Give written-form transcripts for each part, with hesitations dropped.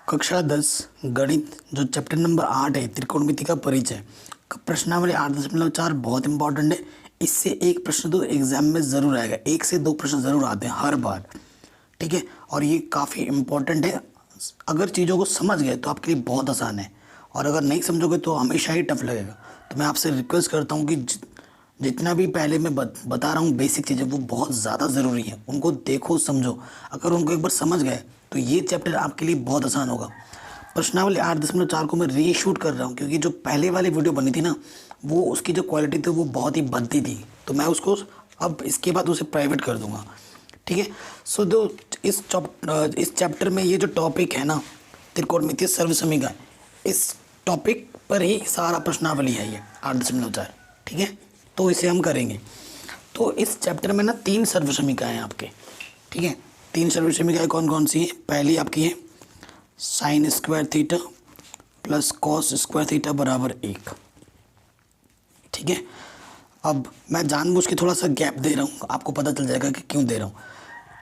कक्षा 10 गणित जो चैप्टर नंबर 8 है त्रिकोणमिति का परिचय का प्रश्नावली 8.4 बहुत इंपॉर्टेंट है। इससे एक प्रश्न तो एग्जाम में ज़रूर आएगा, 1 से 2 प्रश्न ज़रूर आते हैं हर बार, ठीक है। और ये काफ़ी इंपॉर्टेंट है। अगर चीज़ों को समझ गए तो आपके लिए बहुत आसान है, और अगर नहीं समझोगे तो हमेशा ही टफ लगेगा। तो मैं आपसे रिक्वेस्ट करता हूँ कि जितना भी पहले मैं बता रहा हूँ बेसिक चीज़ें, वो बहुत ज़्यादा ज़रूरी है, उनको देखो समझो। अगर उनको एक बार समझ गए तो ये चैप्टर आपके लिए बहुत आसान होगा। प्रश्नावली 8.4 को मैं रीशूट कर रहा हूँ क्योंकि जो पहले वाली वीडियो बनी थी ना, वो उसकी जो क्वालिटी थी वो बहुत ही बनती थी, तो मैं उसको अब इसके बाद उसे प्राइवेट कर दूंगा, ठीक है। सो जो इस चैप्टर में ये जो टॉपिक है ना, त्रिकोणमितीय सर्वसमीकरण, इस टॉपिक पर ही सारा प्रश्नावली है ये 8.4, ठीक है। तो इसे हम करेंगे। तो इस चैप्टर में ना 3 सर्वसमीकरण हैं आपके, ठीक है। 3 सर्वसमीकरण कौन कौन सी हैं? पहली आपकी है sign square theta plus cos square theta बराबर 1, ठीक है। अब मैं जानबूझ के थोड़ा सा गैप दे रहा हूँ, आपको पता चल जाएगा कि क्यों दे रहा हूँ।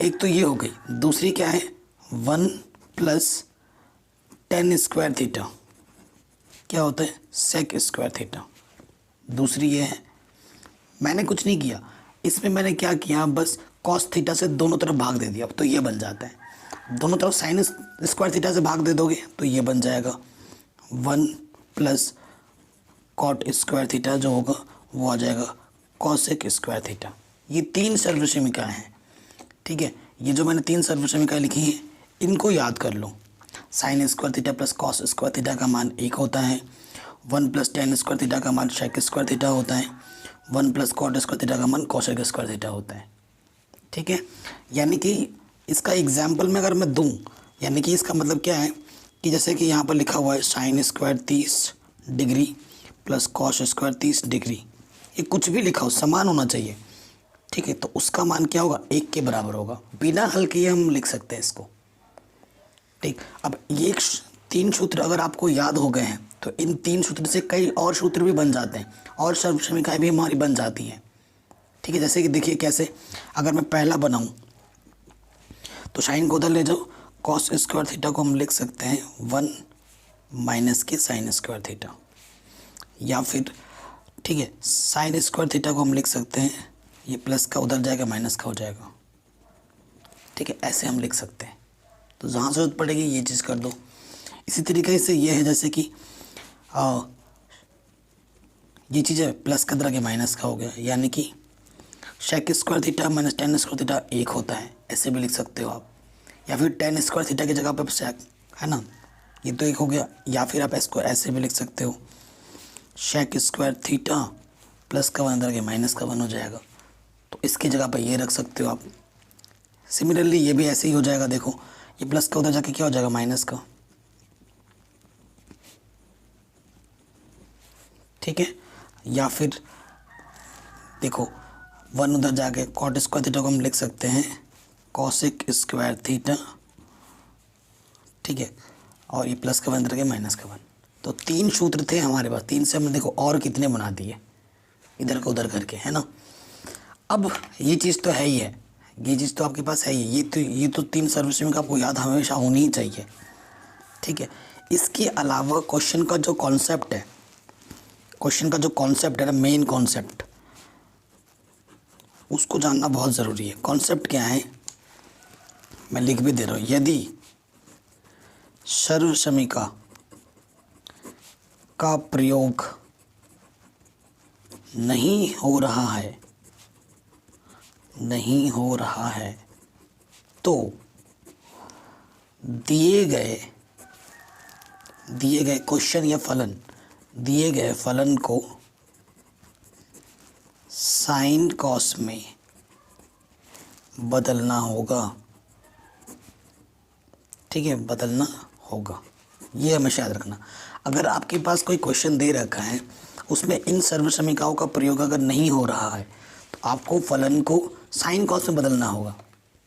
एक तो ये हो गई, दूसरी क्या है 1 प्लस टेन स्क्वायर थीटा, क्या होता है सेक स्क्वायर थीटा। दूसरी ये है, मैंने कुछ नहीं किया इसमें, मैंने क्या किया बस कॉस थीटा से दोनों तरफ भाग दे दिया, अब तो ये बन जाता है। दोनों तरफ साइन स्क्वायर थीटा से भाग दे दोगे तो ये बन जाएगा 1 प्लस कॉट स्क्वायर थीटा, जो होगा वो आ जाएगा कॉसेक स्क्वायर थीटा। ये 3 सर्वसमीकरण हैं, ठीक है। ये जो मैंने 3 सर्वसमीकरण लिखी हैं इनको याद कर लो। Sine square theta plus cos square theta का मान 1 होता है, 1 प्लस टेन स्क्वायर थीटा का मान सेक स्क्वायर थीटा होता है, 1 प्लस कॉट स्क्वायर थीटा का मान कॉसेक स्क्वायर थीटा होता है, ठीक है। यानी कि इसका एग्जाम्पल में अगर मैं दूं, यानी कि इसका मतलब क्या है कि जैसे कि यहाँ पर लिखा हुआ है sine square 30 degree plus cos square 30 degree, ये कुछ भी लिखा हो समान होना चाहिए, ठीक है। तो उसका मान क्या होगा 1 के बराबर होगा। बिना हल किए हम लिख सकते हैं इसको, ठीक। अब ये 3 सूत्र अगर आपको याद हो गए हैं तो इन 3 सूत्र से कई और सूत्र भी बन जाते हैं और सर्वसमीकरण भी हमारी बन जाती हैं, ठीक है। जैसे कि देखिए कैसे, अगर मैं पहला बनाऊं तो साइन को उधर ले जाओ, कॉस स्क्वायर थीटा को हम लिख सकते हैं 1 माइनस के साइन स्क्वायर थीटा, या फिर ठीक है साइन स्क्वायर थीटा को हम लिख सकते हैं, ये प्लस का उधर जाएगा माइनस का हो जाएगा, ठीक है। ऐसे हम लिख सकते हैं, तो जहाँ ज़रूरत पड़ेगी ये चीज़ कर दो। इसी तरीके से ये है जैसे कि ये चीज़ है प्लस का तरह के माइनस का हो गया, यानी कि sec square theta minus tan square theta 1 होता है, ऐसे भी लिख सकते हो आप। या फिर टेन स्क्वायर थीटा की जगह पर सेक है ना, ये तो 1 हो गया। या फिर आप इसको ऐसे भी लिख सकते हो सेक स्क्वायर थीटा प्लस का 1 अंदर के माइनस का 1 हो जाएगा, तो इसकी जगह पर ये रख सकते हो आप। सिमिलरली ये भी ऐसे ही हो जाएगा, देखो ये प्लस का उधर जाके क्या हो जाएगा माइनस का, ठीक है। या फिर देखो 1 उधर जाके कॉट स्क्वायर थीटा को हम लिख सकते हैं कॉसेक स्क्वायर थीटा, ठीक है। और ये प्लस का 1 अंदर के माइनस का 1, तो 3 सूत्र थे हमारे पास, 3 से हमने देखो और कितने बना दिए इधर को उधर करके, है ना। अब ये चीज़ तो है ही है, ये चीज़ तो आपके पास है ही, ये तो 3 सर्वसमीकरण आपको याद हमेशा होनी ही चाहिए, ठीक है। इसके अलावा क्वेश्चन का जो कॉन्सेप्ट है, क्वेश्चन का जो कॉन्सेप्ट है ना, मेन कॉन्सेप्ट, उसको जानना बहुत ज़रूरी है। कॉन्सेप्ट क्या है मैं लिख भी दे रहा हूँ, यदि सर्वसमीकरण का प्रयोग नहीं हो रहा है तो दिए गए क्वेश्चन या फलन, दिए गए फलन को साइन कॉस में बदलना होगा, ठीक है, बदलना होगा। ये हमेशा याद रखना। अगर आपके पास कोई क्वेश्चन दे रखा है उसमें इन सर्वसमीकरणों का प्रयोग अगर नहीं हो रहा है तो आपको फलन को साइन कॉस में बदलना होगा,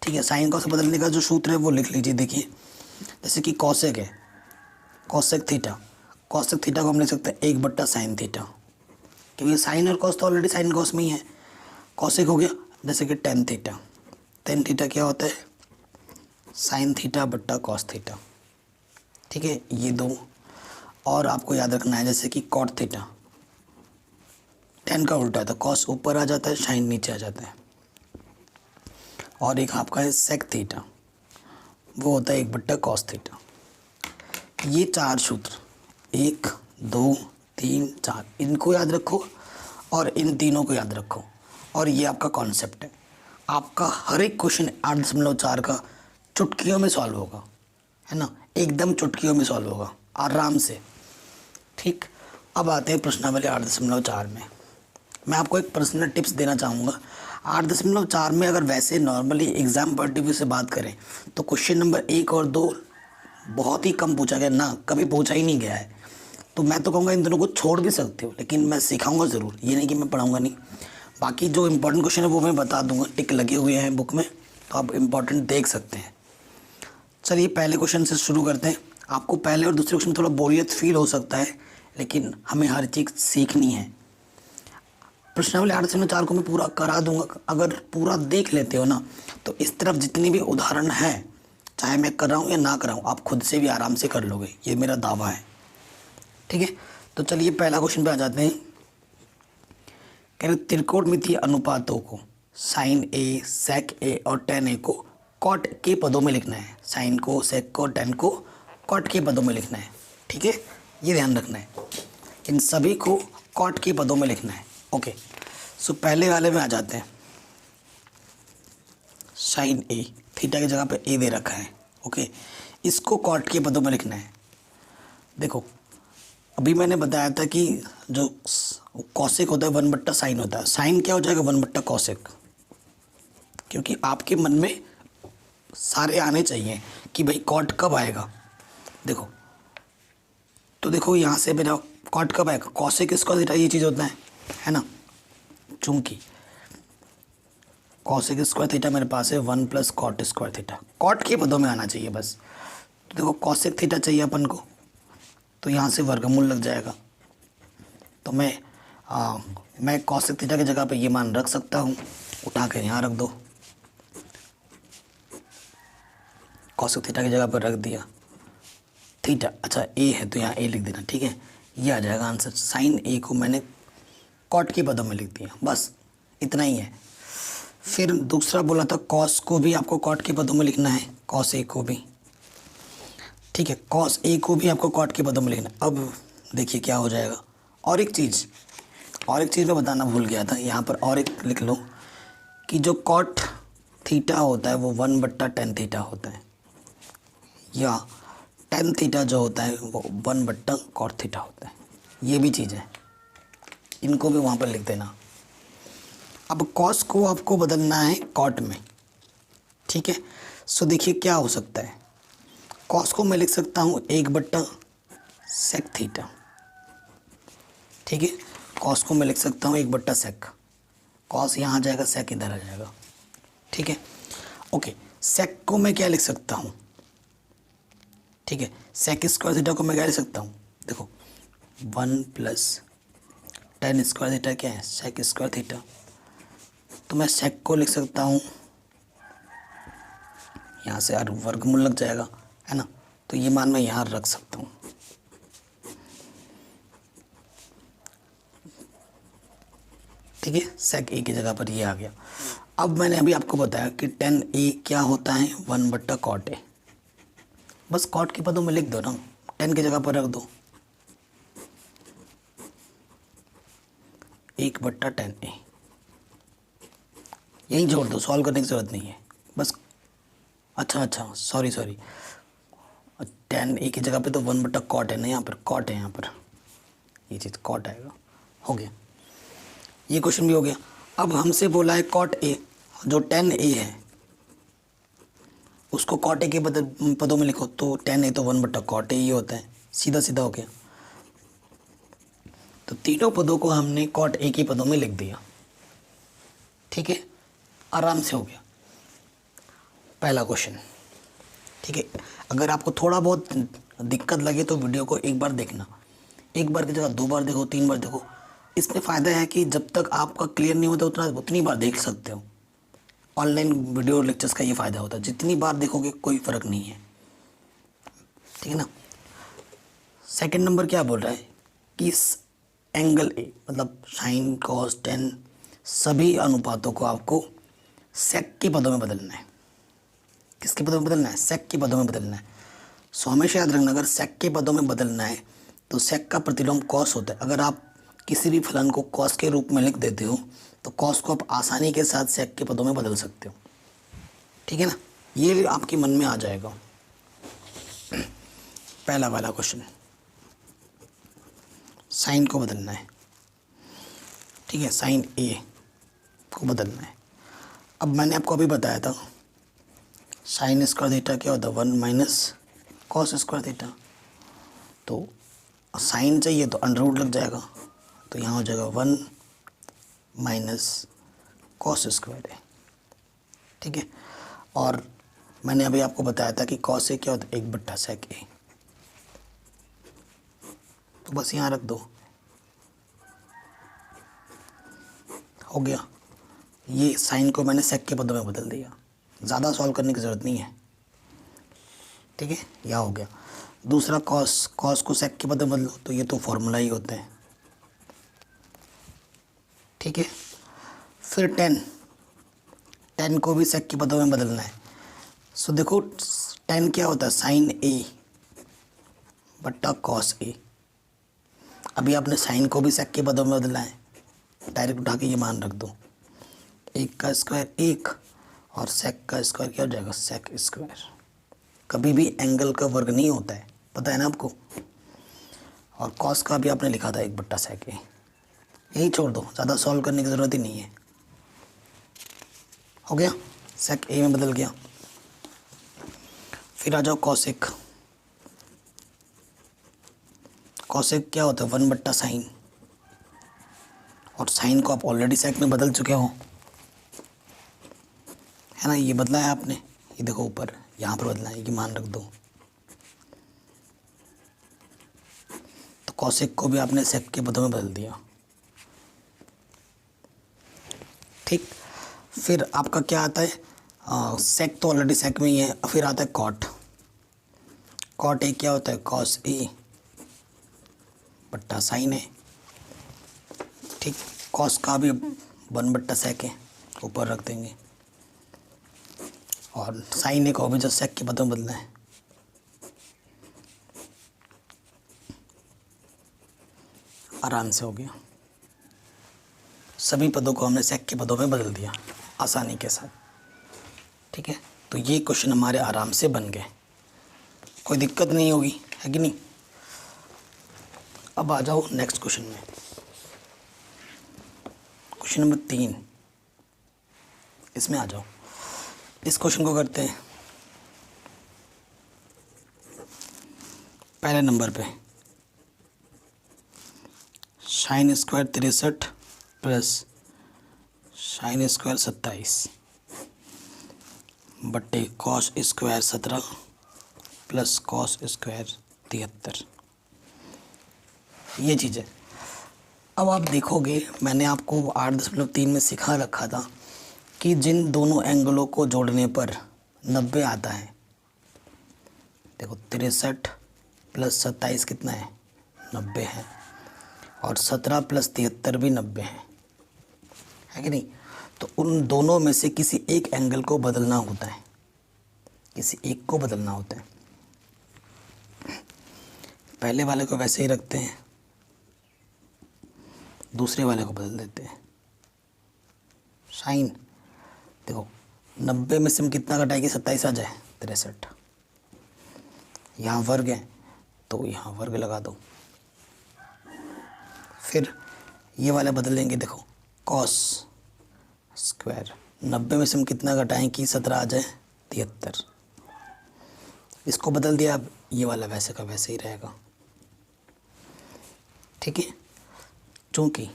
ठीक है। साइन कॉस में बदलने का जो सूत्र है वो लिख लीजिए। देखिए जैसे कि कॉसेक है, कॉसेक थीटा को हम लिख सकते हैं 1/साइन थीटा, क्योंकि साइन और कॉस तो ऑलरेडी साइन कॉस में ही है। कॉसेक हो गया जैसे कि टेन थीटा क्या होता है साइन थीटा बट्टा कॉस थीटा, ठीक है, ये दो। और आपको याद रखना है जैसे कि कॉट थीटा, टेन का उल्टा है तो कॉस ऊपर आ जाता है, साइन नीचे आ जाता है। और एक आपका है सेक थीटा, वो होता है 1/cos थीटा। ये चार सूत्र, 1 2 3 4, इनको याद रखो और इन तीनों को याद रखो, और ये आपका कॉन्सेप्ट है। आपका हर एक क्वेश्चन 8.4 का चुटकियों में सॉल्व होगा, है ना, एकदम चुटकियों में सॉल्व होगा, आराम से। ठीक, अब आते हैं प्रश्नावली 8.4 में। मैं आपको एक पर्सनल टिप्स देना चाहूँगा। 8.4 में अगर वैसे normally exam point of view से बात करें तो क्वेश्चन नंबर 1 और 2 बहुत ही कम पूछा गया ना, कभी पूछा ही नहीं गया है। तो मैं तो कहूँगा इन दोनों को छोड़ भी सकते हो, लेकिन मैं सिखाऊंगा ज़रूर, ये नहीं कि मैं पढ़ाऊँगा नहीं। बाकी जो इंपॉर्टेंट क्वेश्चन है वो मैं बता दूंगा, टिक लगे हुए हैं बुक में, तो आप इंपॉर्टेंट देख सकते हैं। चलिए पहले क्वेश्चन से शुरू करते हैं। आपको पहले और दूसरे क्वेश्चन में थोड़ा बोरियत फील हो सकता है, लेकिन हमें हर चीज़ सीखनी है। प्रश्नावली 8.4 को मैं पूरा करा दूंगा, अगर पूरा देख लेते हो ना तो इस तरफ जितनी भी उदाहरण है, चाहे मैं कर रहा हूँ या ना कर रहा हूँ, आप खुद से भी आराम से कर लोगे, ये मेरा दावा है। ठीक है, तो चलिए पहला क्वेश्चन पे आ जाते हैं। कह रहे त्रिकोणमितीय अनुपातों को साइन ए, सेक ए और टेन ए को कॉट के पदों में लिखना है। साइन को, सेक को, टेन को कॉट के पदों में लिखना है। ठीक है, ये ध्यान रखना है, इन सभी को कॉट के पदों में लिखना है। ओके, सो पहले वाले में आ जाते हैं। साइन ए, थीटा की जगह पे ए दे रखा है। ओके, इसको कॉट के पदों में लिखना है। देखो अभी मैंने बताया था कि जो कॉसेक होता है 1/sin होता है। साइन क्या हो जाएगा 1/cosec, क्योंकि आपके मन में सारे आने चाहिए कि भाई कॉट कब आएगा। देखो तो देखो यहाँ से मेरा कॉट कब आएगा, कॉसेक स्क्वायर थीटा ये चीज़ होता है ना। चूंकि कॉसेक स्क्वायर थीटा मेरे पास है 1 + cot स्क्वायर थीटा, कॉट के पदों में आना चाहिए बस। तो देखो कॉसेक थीटा चाहिए अपन को, तो यहाँ से वर्गमूल लग जाएगा। तो मैं कॉसेक थीटा की जगह पे ये मान रख सकता हूँ, उठा के यहाँ रख दो, कॉसेक थीटा की जगह पर रख दिया। थीटा अच्छा ए है तो यहाँ ए लिख देना। ठीक है, ये आ जाएगा आंसर। साइन ए को मैंने कॉट के पदों में लिख दिया, बस इतना ही है। फिर दूसरा बोला था कॉस को भी आपको कॉट के पदों में लिखना है, कॉस ए को भी। ठीक है, कॉस ए को भी आपको कॉट के पदों में लिखना है। अब देखिए क्या हो जाएगा। और एक चीज़ मैं बताना भूल गया था, यहाँ पर और एक लिख लो कि जो कॉट थीटा होता है वो 1/tan थीटा होता है, या tan थीटा जो होता है वो 1/cot थीटा होता है। ये भी चीज़ है, इनको भी वहाँ पर लिख देना। अब कॉस को आपको बदलना है कॉट में। ठीक है, सो देखिए क्या हो सकता है। कॉस को मैं लिख सकता हूँ 1/sec थीटा। ठीक है, कॉस को मैं लिख सकता हूँ 1/sec, कॉस यहाँ आ जाएगा, सेक इधर आ जाएगा। ठीक है, ओके, सेक को मैं क्या लिख सकता हूँ। ठीक है, सेक स्क्वायर थीटा को मैं क्या लिख सकता हूँ, देखो 1 + tan स्क्वायर थीटा क्या है, सेक स्क्वायर थीटा। तो मैं सेक को लिख सकता हूँ, यहाँ से यार वर्गमूल लग जाएगा, है ना, तो ये मान मैं यहाँ रख सकता हूँ। ठीक है, सेक ए की जगह पर ये आ गया। अब मैंने अभी आपको बताया कि tan ए क्या होता है 1/cot ए, बस कॉट के पदों में लिख दो ना, tan की जगह पर रख दो 1/tan ए, यहीं जोड़ दो, सॉल्व करने की ज़रूरत नहीं है बस। अच्छा सॉरी tan ए की जगह पे तो 1/cot है ना, यहाँ पर कॉट है, यहाँ पर ये चीज़ कॉट आएगा। हो गया, ये क्वेश्चन भी हो गया। अब हमसे बोला है कॉट ए, जो tan ए है उसको कॉट ए के पदों में लिखो, तो tan ए तो 1/cot ए ही होता है, सीधा सीधा हो गया। तो तीनों पदों को हमने कॉट ए के पदों में लिख दिया। ठीक है, आराम से हो गया पहला क्वेश्चन। ठीक है, अगर आपको थोड़ा बहुत दिक्कत लगे तो वीडियो को एक बार देखना, एक बार की जगह 2 बार देखो, 3 बार देखो। इसमें फ़ायदा है कि जब तक आपका क्लियर नहीं होता उतनी बार देख सकते हो। ऑनलाइन वीडियो लेक्चर्स का ये फ़ायदा होता है, जितनी बार देखोगे कोई फ़र्क नहीं है। ठीक है ना, सेकंड नंबर क्या बोल रहा है कि इस एंगल ए मतलब साइन कॉस टेन सभी अनुपातों को आपको सेक के पदों में बदलना है। किसके पदों में बदलना है? सेक के पदों में बदलना है। सो हमेशा याद रखना, अगर सेक के पदों में बदलना है तो सेक का प्रतिलोम कॉस होता है। अगर आप किसी भी फलन को कॉस के रूप में लिख देते हो तो कॉस को आप आसानी के साथ सेक के पदों में बदल सकते हो। ठीक है ना, ये आपके मन में आ जाएगा। पहला वाला क्वेश्चन, साइन को बदलना है। ठीक है, साइन ए को बदलना है। अब मैंने आपको अभी बताया था साइन स्क्वायर थीटा क्या होता है? 1 माइनस कॉस स्क्वायर थीटा। तो साइन चाहिए तो अंडर रूट लग जाएगा, तो यहाँ हो जाएगा 1 माइनस कॉस स्क्वायर है। ठीक है, और मैंने अभी आपको बताया था कि कॉस ए क्या होता है? 1/sec ए। तो बस यहाँ रख दो, हो गया। ये साइन को मैंने सेक के पदों में बदल दिया, ज़्यादा सॉल्व करने की ज़रूरत नहीं है। ठीक है, यह हो गया। दूसरा कॉस, कॉस को सेक के पदों में बदलो तो ये तो फॉर्मूला ही होते हैं। ठीक है, फिर टेन, टेन को भी सेक के पदों में बदलना है। सो देखो टेन क्या होता है? साइन ए बट्टा कॉस ए। अभी आपने साइन को भी सेक के पदों में बदलना है, डायरेक्ट उठा के ये मान रख दो, 1 का स्क्वायर 1 और सेक का स्क्वायर क्या हो जाएगा? Sec square. कभी भी एंगल का वर्ग नहीं होता है, पता है ना आपको। और कॉस का भी आपने लिखा था 1/sec ए। यही छोड़ दो, ज़्यादा सॉल्व करने की ज़रूरत ही नहीं है। हो गया, सेक ए में बदल गया। फिर आ जाओ कॉसेक। कॉसेक क्या होता है? 1/sin। और साइन को आप ऑलरेडी सेक में बदल चुके हो, है ना। ये बदला है आपने, ये देखो ऊपर यहाँ पर बदला है, ये मान रख दो। तो कॉसेक को भी आपने सेक के पदों में बदल दिया। ठीक, फिर आपका क्या आता है? सेक तो ऑलरेडी सेक में ही है। फिर आता है कॉट। कॉट ए क्या होता है? कॉस ए बट्टा साइन है। ठीक, कॉस का भी 1/sec है, ऊपर रख देंगे। और साइन ए को भी जो सेक के पदों में बदलना है। आराम से हो गया, सभी पदों को हमने सेक के पदों में बदल दिया आसानी के साथ। ठीक है, तो ये क्वेश्चन हमारे आराम से बन गए, कोई दिक्कत नहीं होगी, है कि नहीं। अब आ जाओ नेक्स्ट क्वेश्चन में, क्वेश्चन नंबर 3। इसमें आ जाओ, इस क्वेश्चन को करते हैं। पहले नंबर पे sine square 63 plus sine square 27 बट्टे cos square 17 plus cos square 73, ये चीज़ है। अब आप देखोगे मैंने आपको 8.3 में सिखा रखा था कि जिन दोनों एंगलों को जोड़ने पर 90 आता है। देखो 63 प्लस 27 कितना है? 90 है। और 17 प्लस 73 भी 90 है कि नहीं। तो उन दोनों में से किसी एक एंगल को बदलना होता है, किसी एक को बदलना होता है। पहले वाले को वैसे ही रखते हैं, दूसरे वाले को बदल देते हैं। साइन देखो 90 में से हम कितना घटाएंगे? 27 आ जाए, 63। यहाँ वर्ग है तो यहाँ वर्ग लगा दो। फिर ये वाला बदल देंगे, देखो कॉस स्क्वायर 90 में से हम कितना घटाएं कि 17 आ जाए? 73। इसको बदल दिया, अब ये वाला वैसे का वैसे ही रहेगा। ठीक है, चूँकि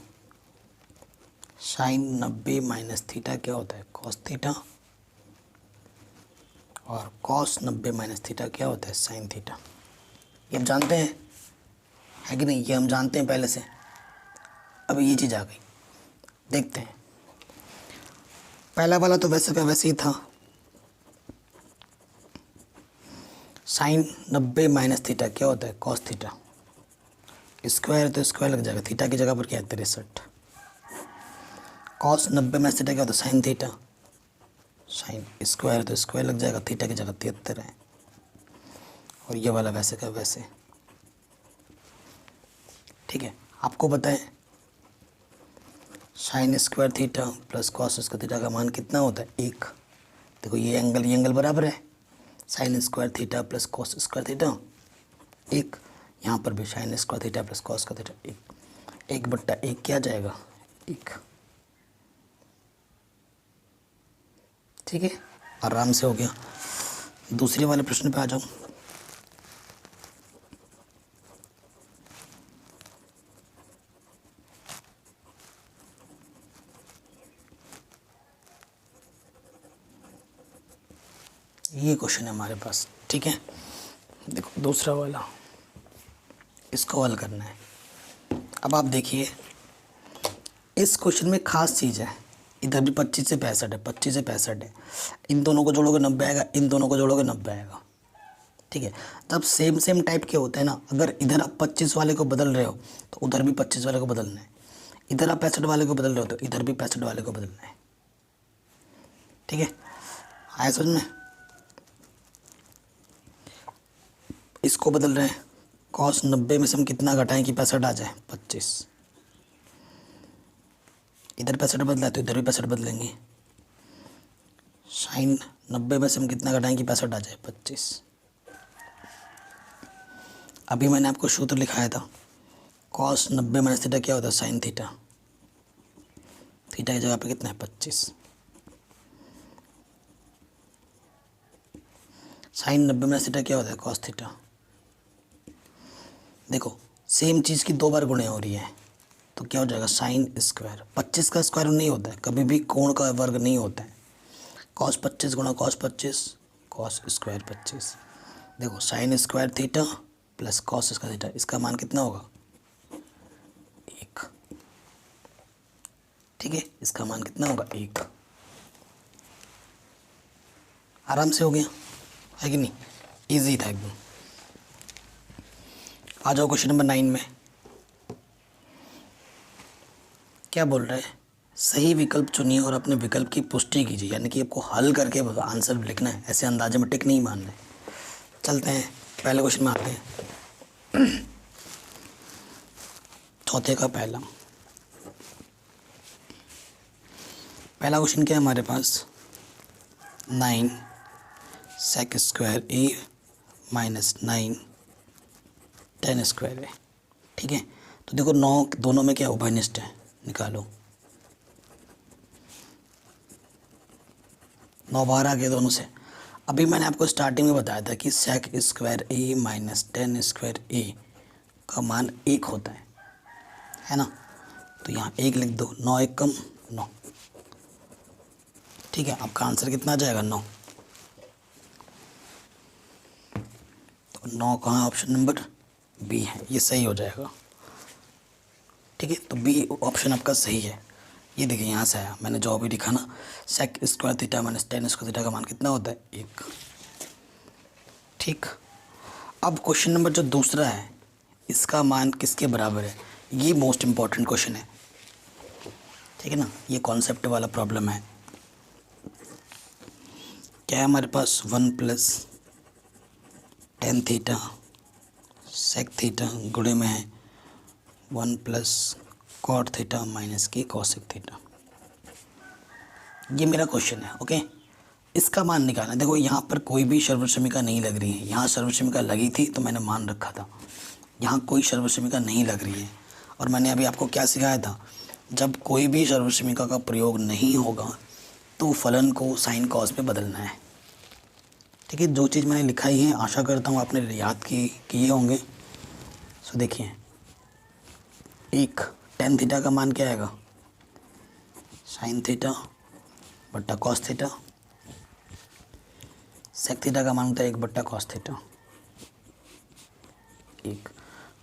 साइन 90 माइनस थीटा क्या होता है? Cos theta. और कॉस 90 माइनस थीटा क्या होता है? Sine theta. ये हम जानते हैं, है कि नहीं, ये हम जानते हैं पहले से। अब ये चीज़ आ गई, देखते हैं। पहला वाला तो वैसे का वैसे ही था, साइन 90 माइनस थीटा क्या होता है? Cos theta. स्क्वायर तो स्क्वायर लग जाएगा, थीटा की जगह पर क्या है 63। कॉस 90 में थीटा क्या होता है साइन थीटा, साइन स्क्वायर तो स्क्वायर लग जाएगा, थीटा की जगह 73 है। और ये वाला वैसे का वैसे, ठीक है। आपको पता है sign square theta plus cos square theta का मान कितना होता है 1। देखो ये एंगल बराबर है, sign square theta plus cos square theta 1। यहाँ पर भी sign square theta plus cos का थीटा 1, 1/1 क्या जाएगा 1। ठीक है, आराम से हो गया। दूसरे वाले प्रश्न पे आ जाऊँ। ये क्वेश्चन है हमारे पास, ठीक है। देखो दूसरा वाला, इसको हल करना है। अब आप देखिए इस क्वेश्चन में खास चीज़ है, इधर भी 25 से 65 है, 25 से 65 है, इन दोनों को जोड़ोगे 90 आएगा, इन दोनों को जोड़ोगे 90 आएगा, ठीक है। जब सेम टाइप के होते हैं ना, अगर इधर आप 25 वाले को बदल रहे हो तो उधर भी 25 वाले को बदलना है, इधर आप 65 वाले को बदल रहे हो तो इधर भी 65 वाले को बदलना है, ठीक है। आया समझ में। इसको बदल रहे हैं, कॉस 90 में से हम कितना घटाएं कि 65 आ जाए 25। इधर 65 बदला तो इधर भी 65 बदलेंगे। साइन 90 में से हम कितना घटाएं कि 65 आ जाए 25। अभी मैंने आपको सूत्र लिखाया था, कॉस 90 माइनस थीटा क्या होता है साइन थीटा, थीटा की जगह पे कितना है 25। साइन 90 माइनस थीटा क्या होता है कॉस थीटा। देखो सेम चीज़ की 2 बार गुणे हो रही है तो क्या हो जाएगा साइन स्क्वायर, 25 का स्क्वायर नहीं होता है कभी भी, कोण का वर्ग नहीं होता है। कॉस 25 गुणा कॉस 25, कॉस स्क्वायर 25। देखो sign square theta plus cos square theta, इसका मान कितना होगा 1, ठीक है। इसका मान कितना होगा 1। आराम से हो गया है कि नहीं, ईजी था एकदम। आ जाओ क्वेश्चन नंबर 9 में। क्या बोल रहा है, सही विकल्प चुनिए और अपने विकल्प की पुष्टि कीजिए, यानी कि आपको हल करके आंसर लिखना है, ऐसे अंदाजे में टिक नहीं मारना है। चलते हैं पहले क्वेश्चन में आते हैं। चौथे का पहला क्वेश्चन क्या है हमारे पास, 9 sec square a minus 9 tan square है, ठीक है। तो देखो 9 दोनों में क्या उभयनिष्ठ है, निकालो 9 बाहर आ गए दोनों से। अभी मैंने आपको स्टार्टिंग में बताया था कि sec square a minus tan square a का मान 1 होता है ना। तो यहाँ 1 लिख दो, 9 1 कम 9, ठीक है। आपका आंसर कितना आ जाएगा 9। तो 9 कहाँ, ऑप्शन नंबर बी है, ये सही हो जाएगा, ठीक है। तो बी ऑप्शन आपका सही है। ये देखिए यहाँ से आया, मैंने जो भी लिखा ना, sec square theta minus tan square theta का मान कितना होता है 1, ठीक। अब क्वेश्चन नंबर जो दूसरा है, इसका मान किसके बराबर है, ये मोस्ट इम्पॉर्टेंट क्वेश्चन है, ठीक है ना। ये कॉन्सेप्ट वाला प्रॉब्लम है। क्या है हमारे पास 1 plus tan theta sec theta गुणे में है 1 प्लस कॉट थीटा माइनस की कॉसेक थीटा। ये मेरा क्वेश्चन है, ओके। इसका मान निकालना। देखो यहाँ पर कोई भी सर्वसमीका नहीं लग रही है, यहाँ सर्वसमीका लगी थी तो मैंने मान रखा था, यहाँ कोई सर्वसमीका नहीं लग रही है। और मैंने अभी आपको क्या सिखाया था, जब कोई भी सर्वसमीका का प्रयोग नहीं होगा तो फलन को साइन कॉस में बदलना है, ठीक है। जो चीज़ मैंने लिखाई है आशा करता हूँ आपने याद किए होंगे। सो देखिए, एक टेन थीटा का मान क्या आएगा साइन थीटा बट्टा कॉस थीटा, सेक थीटा का मान होता है 1 बट्टा कॉस थीटा, एक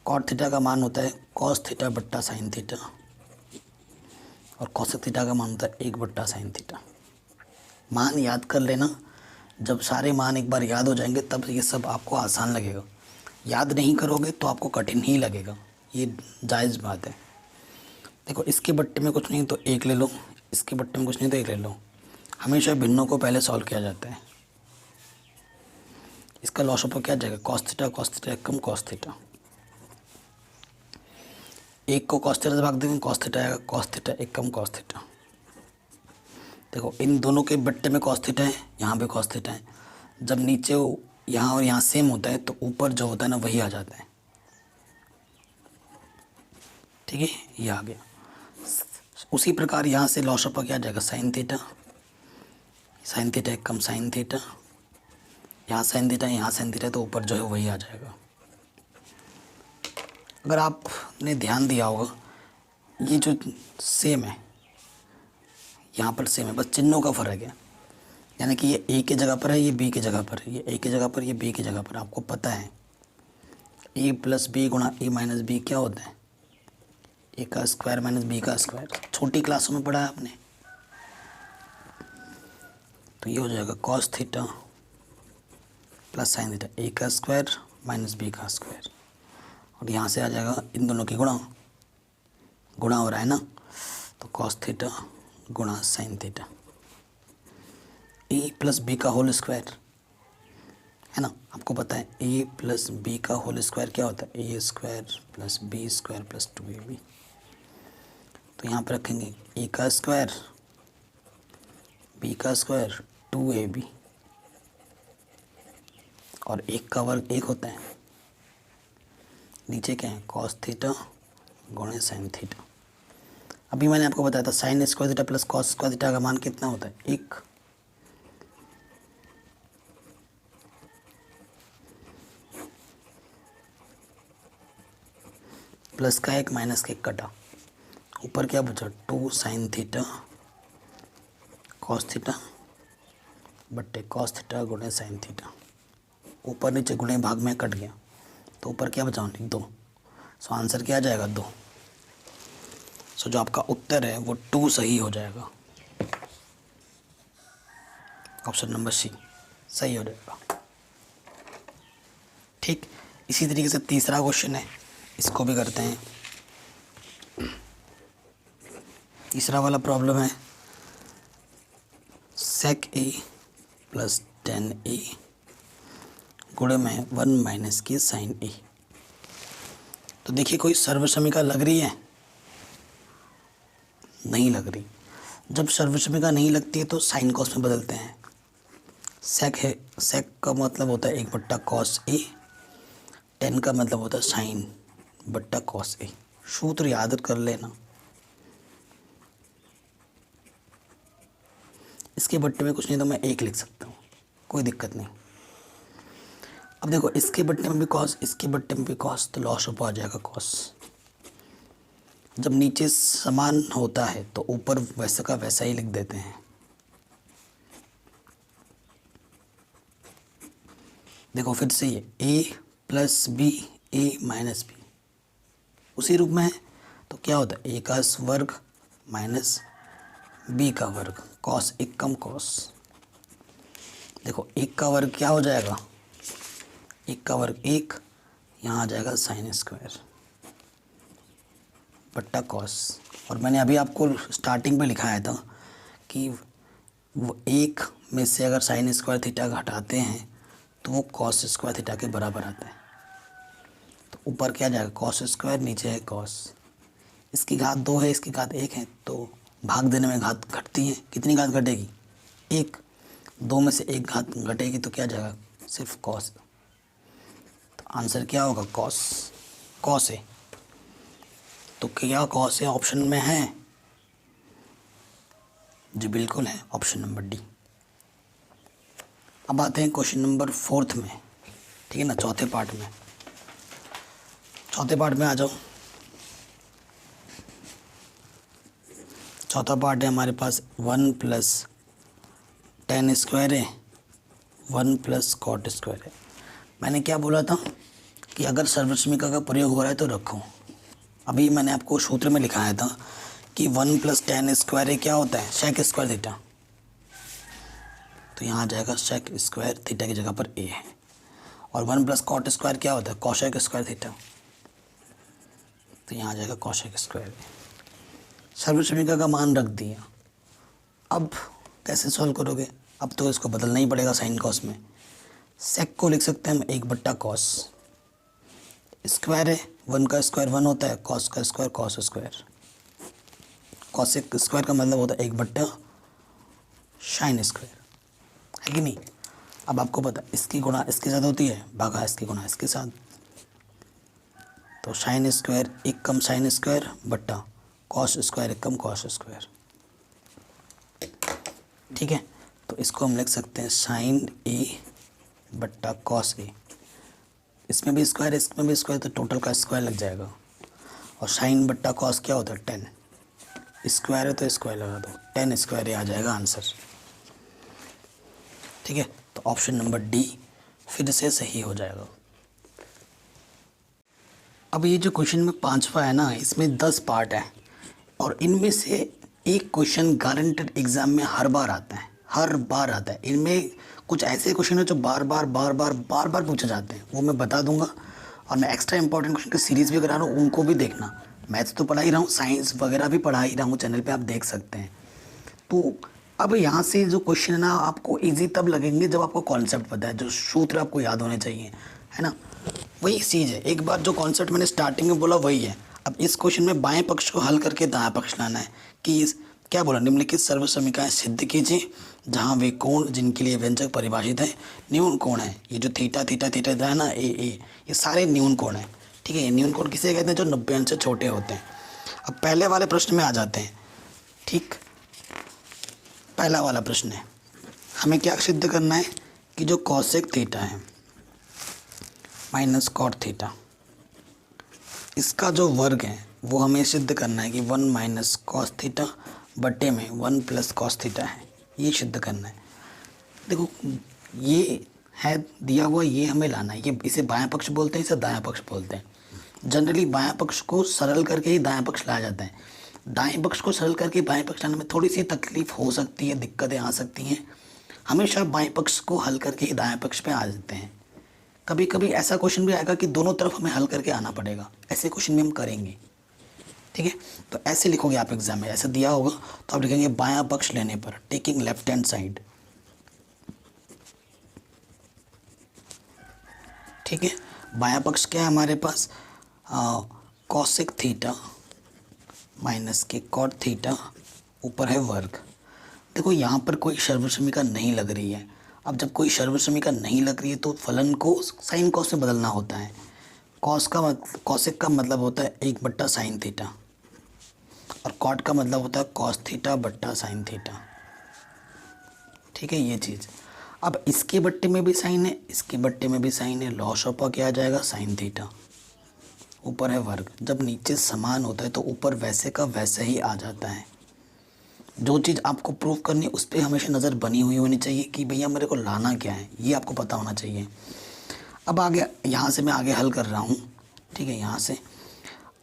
कॉट थीटा का मान होता है कॉस थीटा बट्टा साइन थीटा, और कॉसेक थीटा का मान होता है 1 बट्टा साइन थीटा। मान याद कर लेना, जब सारे मान एक बार याद हो जाएंगे तब ये सब आपको आसान लगेगा, याद नहीं करोगे तो आपको कठिन ही लगेगा, ये जायज़ बात है। देखो इसके बट्टे में कुछ नहीं तो एक ले लो, इसके बट्टे में कुछ नहीं तो एक ले लो। हमेशा भिन्नों को पहले सॉल्व किया जाता है। इसका लॉस ऑफ क्या जाएगा, कॉस थीटा एक कम कॉस थीटा। एक को कॉस थीटा से भाग देंगे, कॉस थीटा आएगा, कॉस थीटा एक कम कॉस थीटा। देखो इन दोनों के बट्टे में कॉस थीटा है, यहाँ पे कॉस थीटा है। जब नीचे यहाँ और यहाँ सेम होता है तो ऊपर जो होता है ना वही आ जाता है। ठीक है, ये आ गया। उसी प्रकार यहाँ से लॉस ऑफ क्या आ जाएगा, साइन थीटा एक कम साइन थीटा। यहाँ साइन थीटा, यहाँ साइन थीटा, तो ऊपर जो है वही आ जाएगा। अगर आपने ध्यान दिया होगा ये जो सेम है यहाँ पर सेम है, बस चिन्हों का फ़र्क है। यानी कि ये ए की जगह पर है, ये बी की जगह पर है, ये ए की जगह पर, ये बी की जगह पर। आपको पता है ए प्लस बी गुणा ए माइनस बी क्या होता है, ए का स्क्वायर माइनस बी का स्क्वायर। छोटी क्लासों में पढ़ा है आपने। तो ये हो जाएगा cos theta plus sine theta, A का स्क्वायर माइनस बी का स्क्वायर। और यहाँ से आ जाएगा इन दोनों की गुणा हो रहा है ना, तो कॉस थीटा गुणा sine theta, A plus B का होल स्क्वायर है ना। आपको पता है ए प्लस बी का होल स्क्वायर क्या होता है, A square plus B square plus 2ab। तो यहाँ पर रखेंगे ए का स्क्वायर बी का स्क्वायर 2ab, और एक का वर्ग एक होता है। नीचे क्या है, कॉस थीटा गुणे साइन थीटा। अभी मैंने आपको बताया था sign square theta plus cos square theta का मान कितना होता है, एक। प्लस का एक माइनस का एक कटा, ऊपर क्या बचा 2 साइन थीटा कॉस थीटा बट्टे कॉस थीटा गुणे साइन थीटा। ऊपर नीचे गुणे भाग में कट गया तो ऊपर क्या बचा, 2। सो आंसर क्या आ जाएगा, 2। सो जो आपका उत्तर है वो 2 सही हो जाएगा। ऑप्शन नंबर सी सही हो जाएगा। ठीक, इसी तरीके से तीसरा क्वेश्चन है, इसको भी करते हैं। तीसरा वाला प्रॉब्लम है सेक ए प्लस 10a गुणे में 1 माइनस की साइन ए। तो देखिए कोई सर्वसमीका लग रही है, नहीं लग रही। जब सर्वसमीका नहीं लगती है तो साइन कॉस में बदलते हैं। सेक है, सेक का मतलब होता है 1 कॉस ए, 10 का मतलब होता है साइन बट्टा कॉस ए। सूत्र याद कर लेना। इसके बट्टे में कुछ नहीं तो मैं 1 लिख सकता हूँ, कोई दिक्कत नहीं। अब देखो इसके बट्टे में भी कॉस, इसके बट्टे में भी कॉस, तो लॉस ऑफ आ जाएगा कॉस। जब नीचे समान होता है तो ऊपर वैसा का वैसा ही लिख देते हैं। देखो फिर से ये a plus B A minus B उसी रूप में है, तो क्या होता है a का वर्ग माइनस b का वर्ग, कॉस एक कम कॉस। देखो 1 का वर्ग क्या हो जाएगा, 1 का वर्ग 1, यहाँ आ जाएगा साइन स्क्वायर बट्टा कॉस। और मैंने अभी आपको स्टार्टिंग पे लिखाया था कि वो 1 में से अगर साइन स्क्वायर थीटा घटाते हैं तो वो कॉस स्क्वायर थीटा के बराबर आता है। तो ऊपर क्या जाएगा, कॉस स्क्वायर, नीचे है कॉस। इसकी घात 2 है, इसकी घात 1 है, तो भाग देने में घात घटती है। कितनी घात घटेगी, 1। 2 में से 1 घात घटेगी तो क्या जाएगा, सिर्फ कॉस। तो आंसर क्या होगा, कॉस। कॉस है, तो क्या कॉस है ऑप्शन में है, जी बिल्कुल है, ऑप्शन नंबर डी। अब आते हैं क्वेश्चन नंबर 4 में, ठीक है ना, चौथे पार्ट में। चौथे पार्ट में आ जाओ। चौथा पार्ट है हमारे पास 1 प्लस tan स्क्वायर है, 1 प्लस कॉट स्क्वायर है। मैंने क्या बोला था कि अगर सर्वसमीका का प्रयोग हो रहा है तो रखो। अभी मैंने आपको सूत्र में लिखाया था कि 1 प्लस tan स्क्वायर क्या होता है, सेक स्क्वायर थीटा। तो यहाँ आ जाएगा सेक स्क्वायर थीटा की जगह पर a है। और 1 प्लस कॉट स्क्वायर क्या होता है, कॉशेक स्क्वायर थीटा। तो यहाँ आ जाएगा कॉशेक स्क्वायर। सर्वसमीका का मान रख दिया, अब कैसे सॉल्व करोगे? अब तो इसको बदलना ही पड़ेगा साइन कॉस में। सेक को लिख सकते हैं हम 1/cos स्क्वायर है, 1 का स्क्वायर 1 होता है, कॉस का square cos square. Cosec square का मतलब होता है 1/sin स्क्वायर, है कि नहीं? अब आपको पता इसकी गुणा इसके साथ होती है, भागा इसकी गुणा इसके साथ, तो साइन स्क्वायर 1 कम साइन स्क्वायर बट्टा कॉस स्क्वायर 1 कम कॉस स्क्वायर। ठीक है, तो इसको हम लिख सकते हैं साइन ए बट्टा कॉस ए। इसमें भी स्क्वायर इसमें भी स्क्वायर, तो टोटल का स्क्वायर लग जाएगा। और साइन बट्टा कॉस क्या होता है 10, स्क्वायर है तो स्क्वायर लगा दो, 10 स्क्वायर आ जाएगा आंसर। ठीक है, तो ऑप्शन नंबर डी फिर से सही हो जाएगा। अब ये जो क्वेश्चन में 5वां है ना, इसमें 10 पार्ट है और इनमें से एक क्वेश्चन गारंटेड एग्जाम में हर बार आता है, हर बार आता है। इनमें कुछ ऐसे क्वेश्चन है जो बार बार पूछे जाते हैं, वो मैं बता दूंगा। और मैं एक्स्ट्रा इंपॉर्टेंट क्वेश्चन की सीरीज़ भी करा रहा हूँ, उनको भी देखना। मैथ्स तो पढ़ा ही रहा हूँ, साइंस वगैरह भी पढ़ा ही रहा हूँ, चैनल पे आप देख सकते हैं। तो अब यहाँ से जो क्वेश्चन है ना, आपको इजी तब लगेंगे जब आपको कॉन्सेप्ट पता है, जो सूत्र आपको याद होने चाहिए, है ना। वही चीज़ है, एक बार जो कॉन्सेप्ट मैंने स्टार्टिंग में बोला वही है। अब इस क्वेश्चन में बाएं पक्ष को हल करके दाएं पक्ष लाना है कि क्या बोला, निम्नलिखित सर्वसमीकरण सिद्ध कीजिए जहाँ वे कोण जिनके लिए व्यंजक परिभाषित है न्यून कोण है। ये जो थीटा थीटा थीटा है ना, ए ये सारे न्यून कोण है। ठीक है, ये न्यून कोण किसे कहते हैं? जो 90 अंश से छोटे होते हैं। अब पहले वाले प्रश्न में आ जाते हैं। ठीक, पहला वाला प्रश्न है, हमें क्या सिद्ध करना है कि जो कॉसेक थीटा है माइनस कॉट थीटा, इसका जो वर्ग है वो हमें सिद्ध करना है कि 1 माइनस कॉस थीटा बट्टे में 1 प्लस कॉस थीटा है, ये सिद्ध करना है। देखो ये है दिया हुआ, ये हमें लाना है। ये इसे बायां पक्ष बोलते हैं, इसे दायां पक्ष बोलते हैं। जनरली बायां पक्ष को सरल करके ही दायां पक्ष लाया जाता है। दाएं पक्ष को सरल करके बाएं पक्ष लाने में थोड़ी सी तकलीफ हो सकती है, दिक्कतें आ सकती हैं। हमेशा बाएं पक्ष को हल करके ही दाएं पक्ष पे आ जाते हैं। कभी कभी ऐसा क्वेश्चन भी आएगा कि दोनों तरफ हमें हल करके आना पड़ेगा, ऐसे क्वेश्चन भी हम करेंगे। ठीक है, तो ऐसे लिखोगे आप एग्जाम में, ऐसा दिया होगा तो आप लिखेंगे बायां पक्ष लेने पर टेकिंग लेफ्ट हैंड साइड। ठीक है, बायां पक्ष क्या है हमारे पास? कॉसेक थीटा माइनस के कॉट थीटा, ऊपर है वर्ग। देखो यहाँ पर कोई सर्वसमीका नहीं लग रही है। अब जब कोई सर्वसमीका नहीं लग रही है तो फलन को साइन कॉस में बदलना होता है। कॉसेक का मतलब होता है 1/sin थीटा और कॉट का मतलब होता है कॉस थीटा बट्टा साइन थीटा। ठीक है, ये चीज़। अब इसके बट्टे में भी साइन है, इसके बट्टे में भी साइन है, लॉस ऑफ क्या आ जाएगा? साइन थीटा, ऊपर है वर्ग। जब नीचे समान होता है तो ऊपर वैसे का वैसे ही आ जाता है। जो चीज़ आपको प्रूव करनी है उस पर हमेशा नज़र बनी हुई होनी चाहिए कि भैया मेरे को लाना क्या है, ये आपको पता होना चाहिए। अब आगे यहाँ से मैं आगे हल कर रहा हूँ। ठीक है, यहाँ से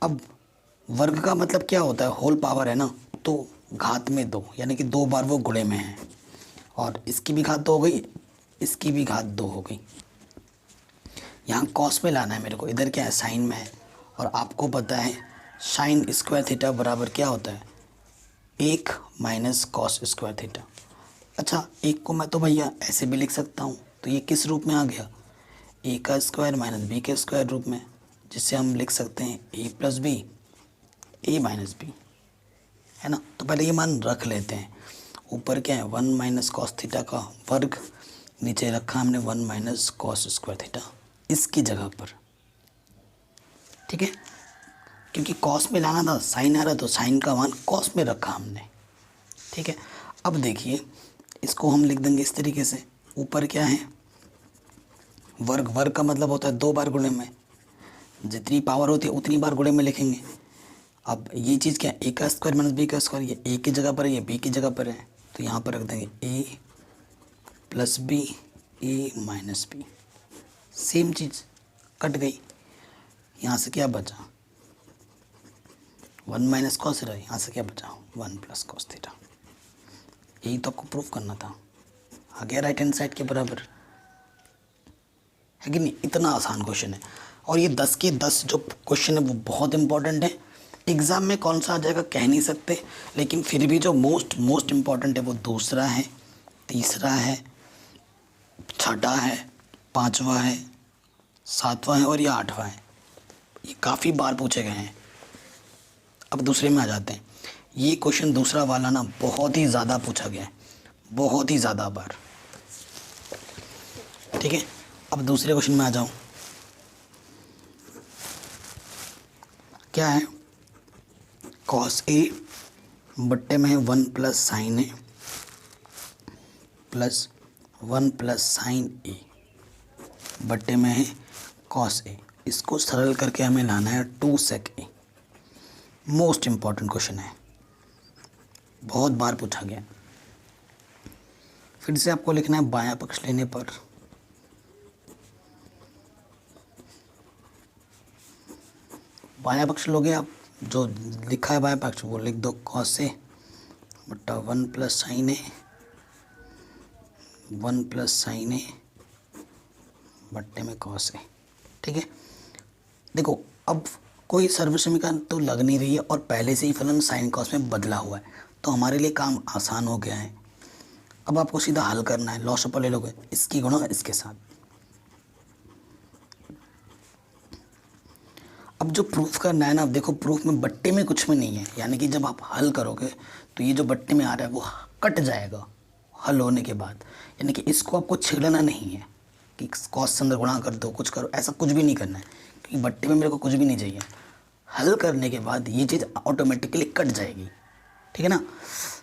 अब वर्ग का मतलब क्या होता है? होल पावर है ना, तो घात में 2, यानी कि 2 बार वो गुणे में है। और इसकी भी घात 2 हो गई, इसकी भी घात 2 हो गई। यहाँ कॉस में लाना है मेरे को, इधर क्या है? साइन में है। और आपको पता है साइन स्क्वायर थीटा बराबर क्या होता है? 1 माइनस कॉस स्क्वायर थीटा। अच्छा, एक को मैं तो भैया ऐसे भी लिख सकता हूँ, तो ये किस रूप में आ गया? ए का स्क्वायर माइनस बी के स्क्वायर रूप में, जिससे हम लिख सकते हैं ए plus B, A minus B, है ना। तो पहले ये मान रख लेते हैं। ऊपर क्या है? 1 माइनस कॉस थीटा का वर्ग, नीचे रखा हमने 1 माइनस कॉस स्क्वायर थीटा इसकी जगह पर। ठीक है, क्योंकि कॉस में लाना था, साइन आ रहा तो साइन का मान कॉस में रखा हमने। ठीक है, अब देखिए इसको हम लिख देंगे इस तरीके से। ऊपर क्या है? वर्ग। वर्ग का मतलब होता है 2 बार गुणे में, जितनी पावर होती है उतनी बार गुणे में लिखेंगे। अब ये चीज़ क्या है? ए का स्क्वायर माइनस बी का स्क्वायर, ये ए की जगह पर है, ये बी की जगह पर है, तो यहाँ पर रख देंगे ए plus B, A minus B. Same cheese cut गई। यहाँ से क्या बचा? 1 माइनस कॉस थीटा। यहाँ से क्या बचा? 1 प्लस कॉस थीटा। यही तो आपको प्रूफ करना था। आ गया राइट हैंड साइड के बराबर, है कि नहीं? इतना आसान क्वेश्चन है। और ये 10 के 10 जो क्वेश्चन है वो बहुत इंपॉर्टेंट है। एग्ज़ाम में कौन सा आ जाएगा कह नहीं सकते, लेकिन फिर भी जो मोस्ट इम्पॉर्टेंट है वो दूसरा है, तीसरा है, छठा है, पांचवा है, सातवां है और ये आठवां है। ये काफ़ी बार पूछे गए हैं। अब दूसरे में आ जाते हैं। ये क्वेश्चन दूसरा वाला ना बहुत ही ज़्यादा पूछा गया है, बहुत ही ज़्यादा बार। ठीक है, अब दूसरे क्वेश्चन में आ जाऊँ। क्या है, कॉस ए बट्टे में है 1 plus sine A plus 1 plus sine ए बट्टे में है कॉस ए। इसको सरल करके हमें लाना है 2 सेक ए। मोस्ट इम्पॉर्टेंट क्वेश्चन है, बहुत बार पूछा गया। फिर से आपको लिखना है बायां पक्ष लेने पर बायां पक्ष लोगे आप, जो लिखा है बायां पक्ष वो लिख दो, कॉस ए बट्टा 1 प्लस साइन ए, 1 प्लस साइन ए बट्टे में कॉस ए। ठीक है, देखो अब कोई सर्व समीकरण तो लग नहीं रही है और पहले से ही फलन साइन कॉस में बदला हुआ है, तो हमारे लिए काम आसान हो गया है। अब आपको सीधा हल करना है, लॉस अपर ले लोगे, इसकी गुणा इसके साथ। अब जो प्रूफ करना है ना, अब देखो प्रूफ में बट्टे में कुछ में नहीं है, यानी कि जब आप हल करोगे तो ये जो बट्टे में आ रहा है वो कट जाएगा हल होने के बाद। यानी कि इसको आपको छेड़ना नहीं है कि कॉस से अंदर गुणा कर दो, कुछ करो, ऐसा कुछ भी नहीं करना है, क्योंकि बट्टे में मेरे को कुछ भी नहीं चाहिए। हल करने के बाद ये चीज़ ऑटोमेटिकली कट जाएगी। ठीक है ना।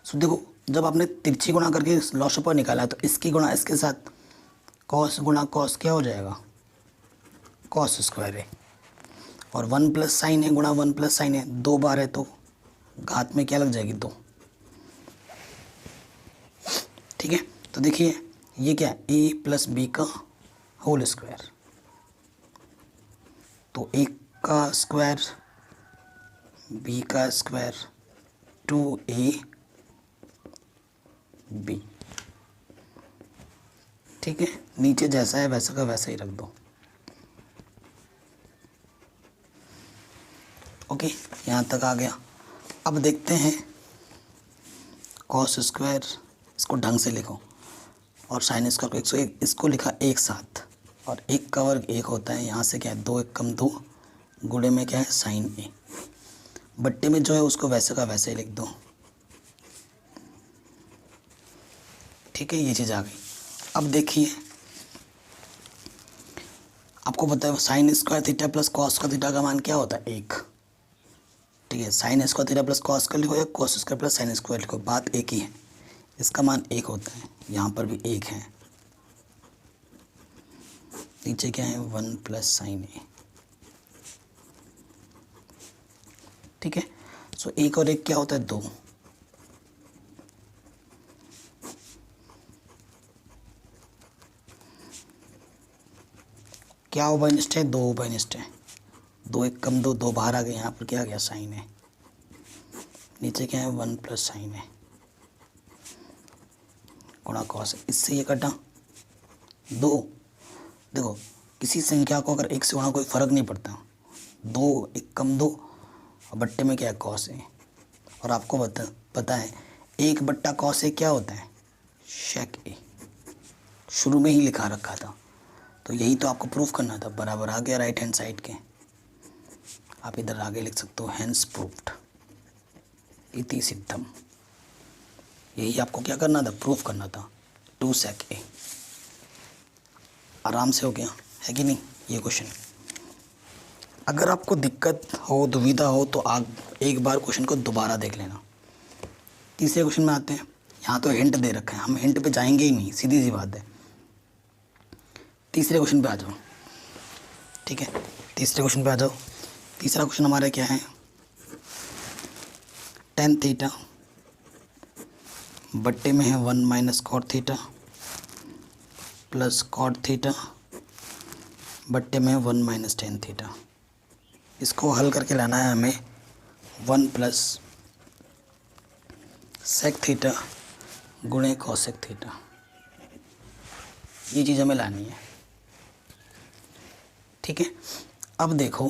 सो देखो, जब आपने तिरछी गुणा करके लॉस अपर निकाला तो इसकी गुणा इसके साथ, कॉस गुणा कॉस क्या हो जाएगा, कॉस स्क्वायर है। और 1 प्लस साइन है गुणा 1 प्लस साइन है, 2 बार है तो घात में क्या लग जाएगी, 2। ठीक है, तो देखिए ये क्या है, ए प्लस बी का होल स्क्वायर, तो ए का स्क्वायर बी का स्क्वायर 2ab। ठीक है, नीचे जैसा है वैसा का वैसा ही रख दो। ओके, यहाँ तक आ गया। अब देखते हैं कॉस स्क्वायर, इसको ढंग से लिखो, और साइन स्क्वायर को 101, इसको लिखा एक साथ, और 1 का वर्ग 1 होता है। यहाँ से क्या है, 2 1 कम 2, गुणे में क्या है साइन ए, बट्टे में जो है उसको वैसे का वैसे ही लिख दो। ठीक है, ये चीज़ आ गई। अब देखिए, आपको पता है sign square theta plus cos का थीटा का मान क्या होता है, 1। ठीक है, sign square theta plus cos का लिखो या cos square plus sine square लिखो, बात एक ही है, इसका मान 1 होता है। यहाँ पर भी 1 है, नीचे क्या है 1 प्लस साइन ए। ठीक है, सो 1 और 1 क्या होता है, 2। क्या उभयनिष्ठ है, 2 उभयनिष्ठ है, 2 1 कम 2, 2 बाहर आ गए, यहाँ पर क्या आ गया साइन है, नीचे क्या है 1 प्लस साइन है गुणा कॉस। इससे ये कटा 2। देखो किसी संख्या को अगर 1 से गुणा कोई फर्क नहीं पड़ता, 2 1 कम 2, और बट्टे में क्या है कॉस है। और आपको पता है 1 बट्टा कॉस ए क्या होता है, शेक ए, शुरू में ही लिखा रखा था, तो यही तो आपको प्रूफ करना था। बराबर आ गया राइट हैंड साइड के, आप इधर आगे लिख सकते हो हैंस प्रूफ्ड इति सिद्धम। यही आपको क्या करना था, प्रूफ करना था, 2 सेक ए। आराम से हो गया है कि नहीं ये क्वेश्चन। अगर आपको दिक्कत हो, दुविधा हो, तो आप एक बार क्वेश्चन को दोबारा देख लेना। तीसरे क्वेश्चन में आते हैं। यहाँ तो हिंट दे रखा है, हम हिंट पे जाएंगे ही नहीं, सीधी सी बात है। तीसरे क्वेश्चन पे आ जाओ। ठीक है, तीसरे क्वेश्चन पे आ जाओ। तीसरा क्वेश्चन हमारा क्या है, tan थीटा बट्टे में है 1 minus cot theta plus cot theta बट्टे में 1 माइनस tan थीटा। इसको हल करके लाना है हमें 1 प्लस सेक थीटा गुणे कॉसेक थीटा। ये चीज़ हमें लानी है। ठीक है, अब देखो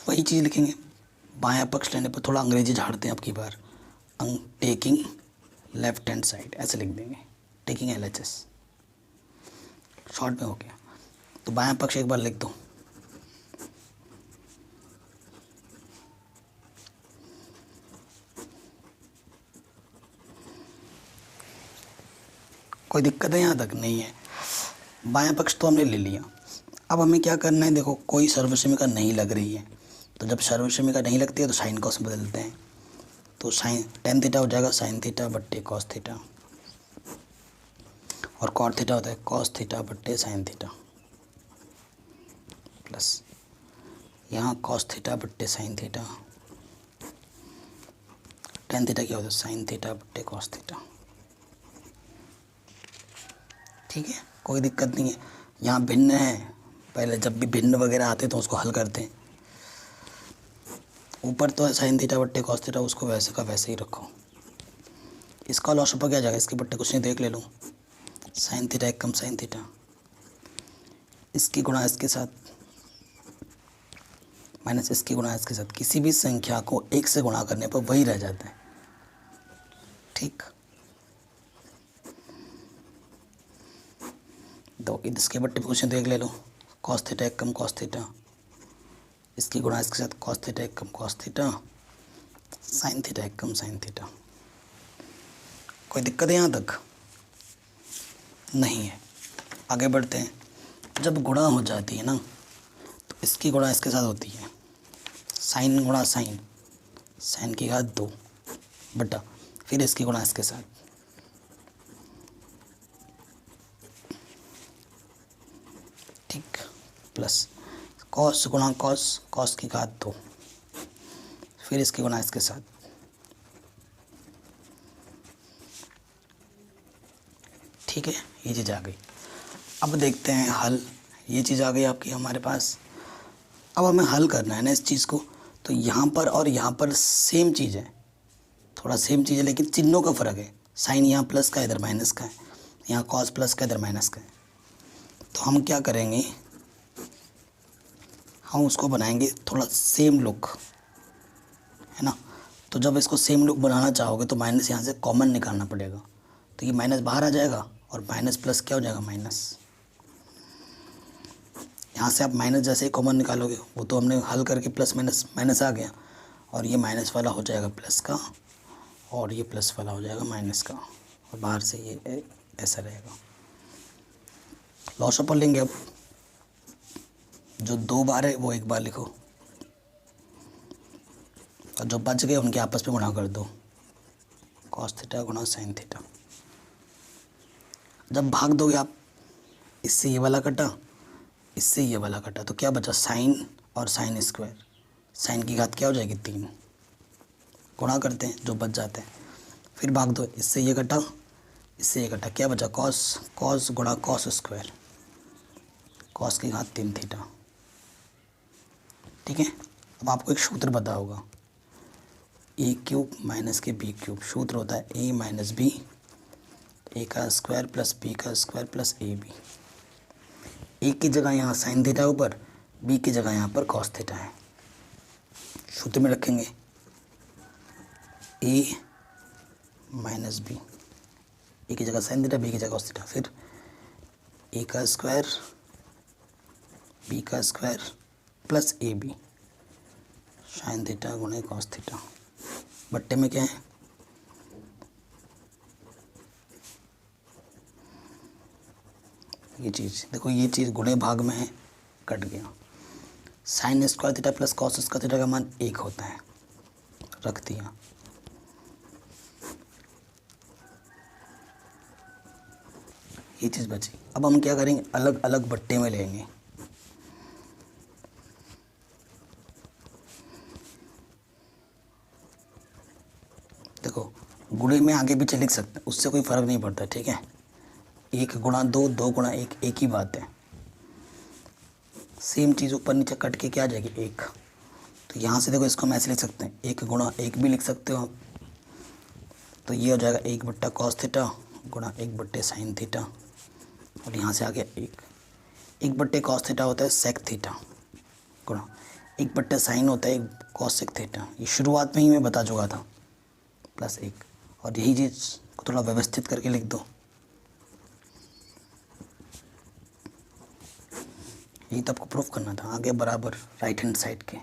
वही चीज़ लिखेंगे, बायां पक्ष लेने पर थोड़ा अंग्रेजी झाड़ते हैं अब की बार, टेकिंग लेफ्ट हैंड साइड ऐसे लिख देंगे, टेकिंग LHS शॉर्ट में हो गया। तो बायां पक्ष एक बार लिख दो, कोई दिक्कत है यहाँ तक? नहीं है। बायां पक्ष तो हमने ले लिया, अब हमें क्या करना है, देखो कोई सर्वसमीका नहीं लग रही है, तो जब सर्वसमीका नहीं लगती है तो साइन कॉस में बदलते हैं, तो साइन टेन थीटा हो जाएगा साइन थीटा बट्टे कॉस थीटा, और कॉट थीटा होता है कॉस थीटा बट्टे साइन थीटा, प्लस यहाँ कॉस थीटा बट्टे साइन थीटा, टेन थीटा क्या होता है साइन थीटा बट्टे कॉस थीटा। ठीक है, कोई दिक्कत नहीं है। यहाँ भिन्न है, पहले जब भी भिन्न वगैरह आते तो उसको हल करते हैं। ऊपर तो है साइन थीटा बट्टे कॉस थीटा, उसको वैसे का वैसे ही रखो। इसका लॉस ऊपर क्या जाएगा, इसके बट्टे कुछ नहीं देख ले लूँ, साइन थीटा एक कम साइन थीटा, इसकी गुणा इसके साथ माइनस इसकी गुणा इसके साथ, किसी भी संख्या को एक से गुणा करने पर वही रह जाता है। ठीक, तो इसके बट्टे पे कुछ नहीं देख ले लो, कॉस थीटा एक कम कॉस थीटा, इसकी गुणा इसके साथ कॉस थीटा एक कम कॉस थीटा, साइन थीटा एक कम साइन थीटा। कोई दिक्कत है यहाँ तक? नहीं है। आगे बढ़ते हैं। जब गुणा हो जाती है ना, तो इसकी गुणा इसके साथ होती है, साइन गुणा साइन, साइन की घात 2 बटा फिर इसकी गुणा इसके साथ, ठीक, प्लस कॉस गुणा कॉस, कॉस की घात 2 फिर इसकी गुणा इसके साथ, ठीक है, ये चीज़ आ गई। अब देखते हैं हल। ये चीज़ आ गई आपकी हमारे पास। अब हमें हल करना है ना इस चीज़ को, तो यहाँ पर और यहाँ पर सेम चीज़ है, थोड़ा सेम चीज़ है लेकिन चिन्हों का फ़र्क है। साइन यहाँ प्लस का इधर माइनस का है, यहाँ कॉस प्लस का इधर माइनस का है। तो हम क्या करेंगे, हम उसको बनाएंगे थोड़ा सेम लुक, है ना। तो जब इसको सेम लुक बनाना चाहोगे तो माइनस यहाँ से कॉमन निकालना पड़ेगा, तो ये माइनस बाहर आ जाएगा और माइनस प्लस क्या हो जाएगा माइनस। यहाँ से आप माइनस जैसे ही कॉमन निकालोगे, वो तो हमने हल करके प्लस माइनस माइनस आ गया, और ये माइनस वाला हो जाएगा प्लस का, और ये प्लस वाला हो जाएगा माइनस का, और बाहर से ये ऐसा रहेगा। लॉस अपर लेंगे। अब जो 2 बार है वो 1 बार लिखो, और जो बच गए उनके आपस में गुणा कर दो, कॉस थीटा गुणा साइन थीटा। जब भाग दोगे आप, इससे ये वाला कटा, इससे ये वाला कटा, तो क्या बचा, साइन और साइन स्क्वायर, साइन की घात क्या हो जाएगी 3, गुणा करते हैं जो बच जाते हैं, फिर भाग दो, इससे ये कटा, इससे ये कटा, क्या बचा, कॉस, कॉस गुणा कॉस स्क्वायर, कॉस की घात 3 थीटा। ठीक है, अब आपको एक सूत्र पता होगा, ए क्यूब माइनस के बी क्यूब, सूत्र होता है ए माइनस बी, ए का स्क्वायर प्लस बी का स्क्वायर प्लस ए बी। ए की जगह यहाँ साइन थीटा ऊपर, बी की जगह यहाँ पर कॉस थीटा है, सूत्र में रखेंगे ए माइनस बी, ए की जगह साइन थीटा, बी की जगह कॉस थीटा, फिर ए का स्क्वायर बी का square plus A B, sine theta गुणे कॉस थीटा, बट्टे में क्या है, ये चीज़ देखो, ये चीज़ गुणे भाग में है, कट गया। Sign square theta plus cos square theta का मान 1 होता है, रख दिया। ये चीज़ बची। अब हम क्या करेंगे, अलग अलग बट्टे में लेंगे। देखो गुणे में आगे पीछे लिख सकते हैं, उससे कोई फ़र्क नहीं पड़ता, ठीक है। 1 गुणा 2, 2 गुणा 1, एक ही बात है। सेम चीज़ ऊपर नीचे कट के क्या आ जाएगी 1। तो यहाँ से देखो इसको हम ऐसे लिख सकते हैं, 1 गुणा 1 भी लिख सकते हो आप, तो ये हो जाएगा 1 बट्टा कॉस थीटा गुणा 1 बट्टे साइन थीटा, और यहाँ से आ गया 1 बट्टे कॉस थीटा होता है सेक थीटा, गुणा 1 साइन होता है 1 कॉसेक थीटा, ये शुरुआत में ही मैं बता चुका था, प्लस 1। और यही चीज़ को थोड़ा व्यवस्थित करके लिख दो, यही तो आपको प्रूफ करना था, आगे बराबर राइट हैंड साइड के,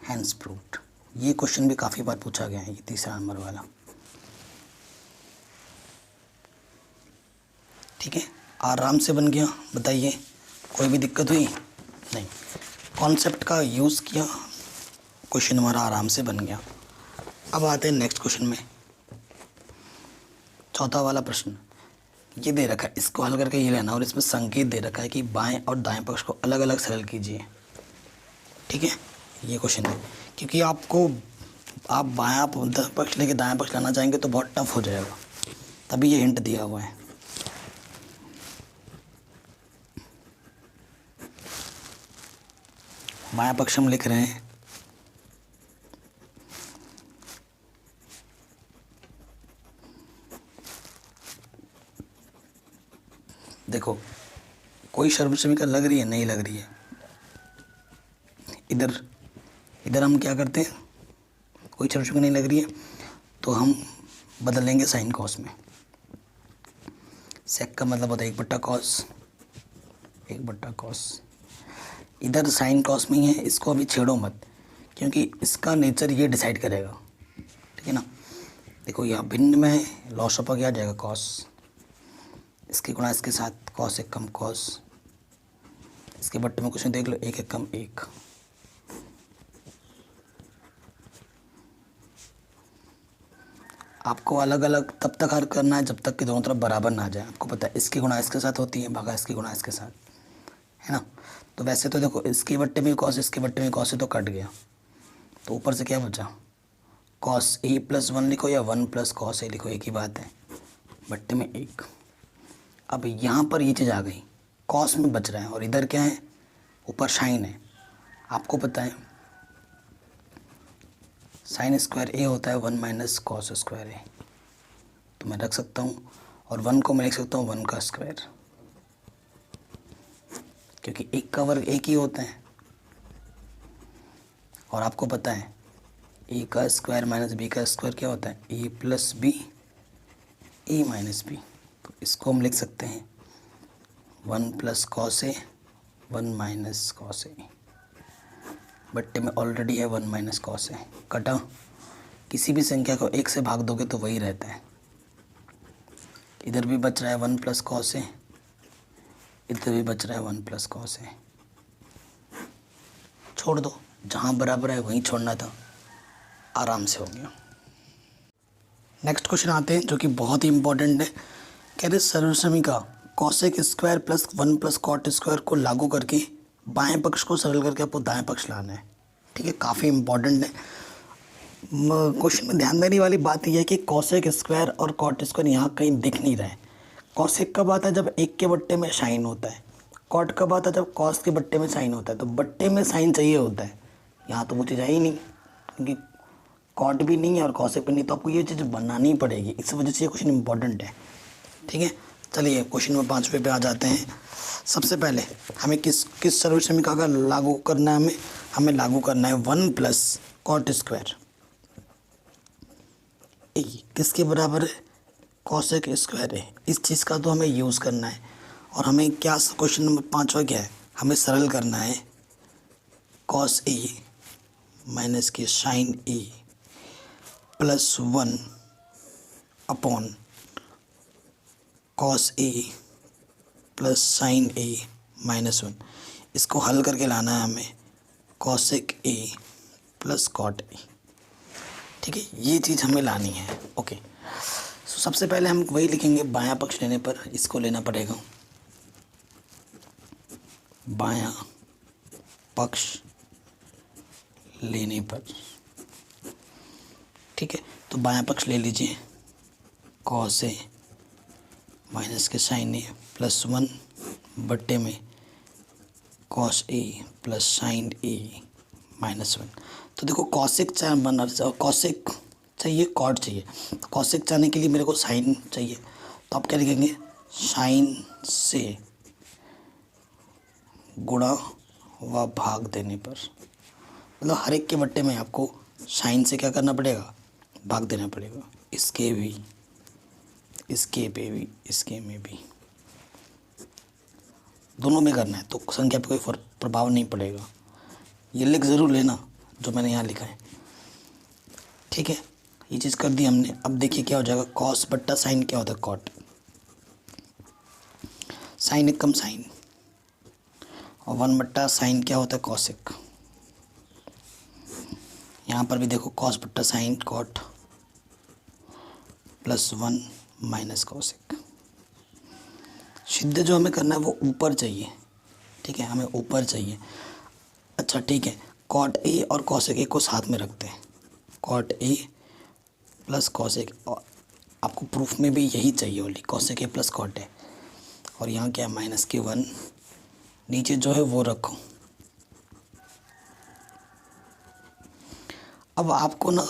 हैंड्स प्रूव्ड। ये क्वेश्चन भी काफ़ी बार पूछा गया है, ये 3रा नंबर वाला। ठीक है, आराम से बन गया, बताइए कोई भी दिक्कत हुई नहीं, कॉन्सेप्ट का यूज़ किया, क्वेश्चन हमारा आराम से बन गया। अब आते हैं नेक्स्ट क्वेश्चन में, चौथा वाला प्रश्न। ये दे रखा है, इसको हल करके ये लेना, और इसमें संकेत दे रखा है कि बाएं और दाएं पक्ष को अलग अलग सरल कीजिए। ठीक है, ये क्वेश्चन है, क्योंकि आपको आप बायां पक्ष लेके दाएं पक्ष लाना चाहेंगे तो बहुत टफ हो जाएगा, तभी ये हिंट दिया हुआ है। बायां पक्ष हम लिख रहे हैं, देखो कोई सर्वसमीकरण लग रही है, नहीं लग रही है। इधर हम क्या करते हैं, कोई सर्वसमीकरण नहीं लग रही है तो हम बदल लेंगे साइन कॉस में। सेक का मतलब होता है 1/cos, 1/cos। इधर साइन कॉस में ही है, इसको अभी छेड़ो मत, क्योंकि इसका नेचर ये डिसाइड करेगा। ठीक है ना, देखो यहाँ भिन्न में लॉस ऑफ क्या आ जाएगा, कॉस, इसके गुणा इसके साथ कॉस 1 कम कॉस, इसके बट्टे में कुछ नहीं, देख लो 1 1 कम 1। आपको अलग अलग तब तक हल करना है जब तक कि दोनों तरफ बराबर ना आ जाए। आपको पता है इसकी गुणा इसके साथ होती है, भागा इसकी गुणा इसके साथ, है ना। तो वैसे तो देखो इसके बट्टे में कॉस, इसके बट्टे में कॉस है तो कट गया, तो ऊपर से क्या बचा, कॉस ए प्लस 1 लिखो या 1 प्लस कॉस ए लिखो, एक ही बात है, बट्टे में 1। अब यहाँ पर ये चीज़ आ गई, कॉस में बच रहा है, और इधर क्या है, ऊपर साइन है। आपको पता है साइन स्क्वायर ए होता है 1 माइनस कॉस स्क्वायर ए, तो मैं रख सकता हूँ, और 1 को मैं लिख सकता हूँ 1 का स्क्वायर, क्योंकि 1 का वर्ग 1 ही होता है। और आपको पता है ए का स्क्वायर माइनस बी का स्क्वायर क्या होता है, A plus B, A minus B. तो इसको हम लिख सकते हैं 1 plus cos A, 1 minus cos A, बट्टे में ऑलरेडी है 1 माइनस कॉस ए, कटा। किसी भी संख्या को 1 से भाग दोगे तो वही रहता है। इधर भी बच रहा है 1 प्लस कॉस ए, इधर भी बच रहा है 1 प्लस कॉस ए, छोड़ दो, जहाँ बराबर है वहीं छोड़ना था, आराम से हो गया। नेक्स्ट क्वेश्चन आते हैं जो कि बहुत ही इंपॉर्टेंट है। कह रहे सर्वसमीका cosec square plus 1 plus cot square को लागू करके बाएं पक्ष को सरल करके आपको दाएं पक्ष लाना है। ठीक है, काफ़ी इंपॉर्टेंट है। क्वेश्चन में ध्यान देने वाली बात यह है कि कॉसेक स्क्वायर और कॉट स्क्वायर यहाँ कहीं दिख नहीं रहे। कॉसेक कब आता है, जब 1 के बट्टे में साइन होता है। कॉट कब आता है, जब कॉस के बट्टे में साइन होता है। तो बट्टे में साइन चाहिए होता है, यहाँ तो वो चीज़ है ही नहीं, क्योंकि कॉट भी नहीं है और कॉसेक भी नहीं, तो आपको ये चीज़ बनानी पड़ेगी। इस वजह से ये क्वेश्चन इंपॉर्टेंट है। ठीक है, चलिए क्वेश्चन नंबर 5 पे आ जाते हैं। सबसे पहले हमें किस सर्वसमीका का लागू करना है, हमें लागू करना है 1 प्लस कॉट स्क्वायर ए, किसके बराबर है, कॉसेक स्क्वायर है। इस चीज़ का तो हमें यूज़ करना है। और हमें क्या, क्वेश्चन नंबर 5 क्या है, हमें सरल करना है कॉस ए माइनस के sine A plus 1 upon cos A plus sine A minus 1। इसको हल करके लाना है हमें cosec A plus cot A. ठीक है, ये चीज़ हमें लानी है। ओके, सो सबसे पहले हम वही लिखेंगे, बायां पक्ष लेने पर इसको लेना पड़ेगा, बायां पक्ष लेने पर। ठीक है, तो बायां पक्ष ले लीजिए, कॉस ए माइनस के साइन ए प्लस 1 बट्टे में cos A plus sine A minus 1। तो देखो कॉसेक कॉसेक चाहिए, कॉट चाहिए। कॉसेक चाहने के लिए मेरे को साइन चाहिए, तो आप क्या लिखेंगे, साइन से गुणा व भाग देने पर, मतलब हर एक के बट्टे में आपको साइन से क्या करना पड़ेगा, भाग देना पड़ेगा। इसके भी, इसके पे भी, इसके में भी, दोनों में करना है तो संख्या पे कोई प्रभाव नहीं पड़ेगा। ये लिख ज़रूर लेना जो मैंने यहाँ लिखा है, ठीक है। ये चीज़ कर दी हमने। अब देखिए क्या हो जाएगा, कॉस बट्टा साइन क्या होता है, कॉट। साइन एक कम साइन, और 1 बट्टा साइन क्या होता है, कॉसेक। यहाँ पर भी देखो कॉस बट्टा sine cot plus 1 minus cosec. सिद्ध जो हमें करना है वो ऊपर चाहिए, ठीक है, हमें ऊपर चाहिए। अच्छा ठीक है, कॉट ए और कॉसेक ए को साथ में रखते हैं, कॉट ए प्लस कॉसेक, और आपको प्रूफ में भी यही चाहिए only, cosec A plus cot A. और यहाँ क्या है, माइनस के 1, नीचे जो है वो रखो। अब आपको ना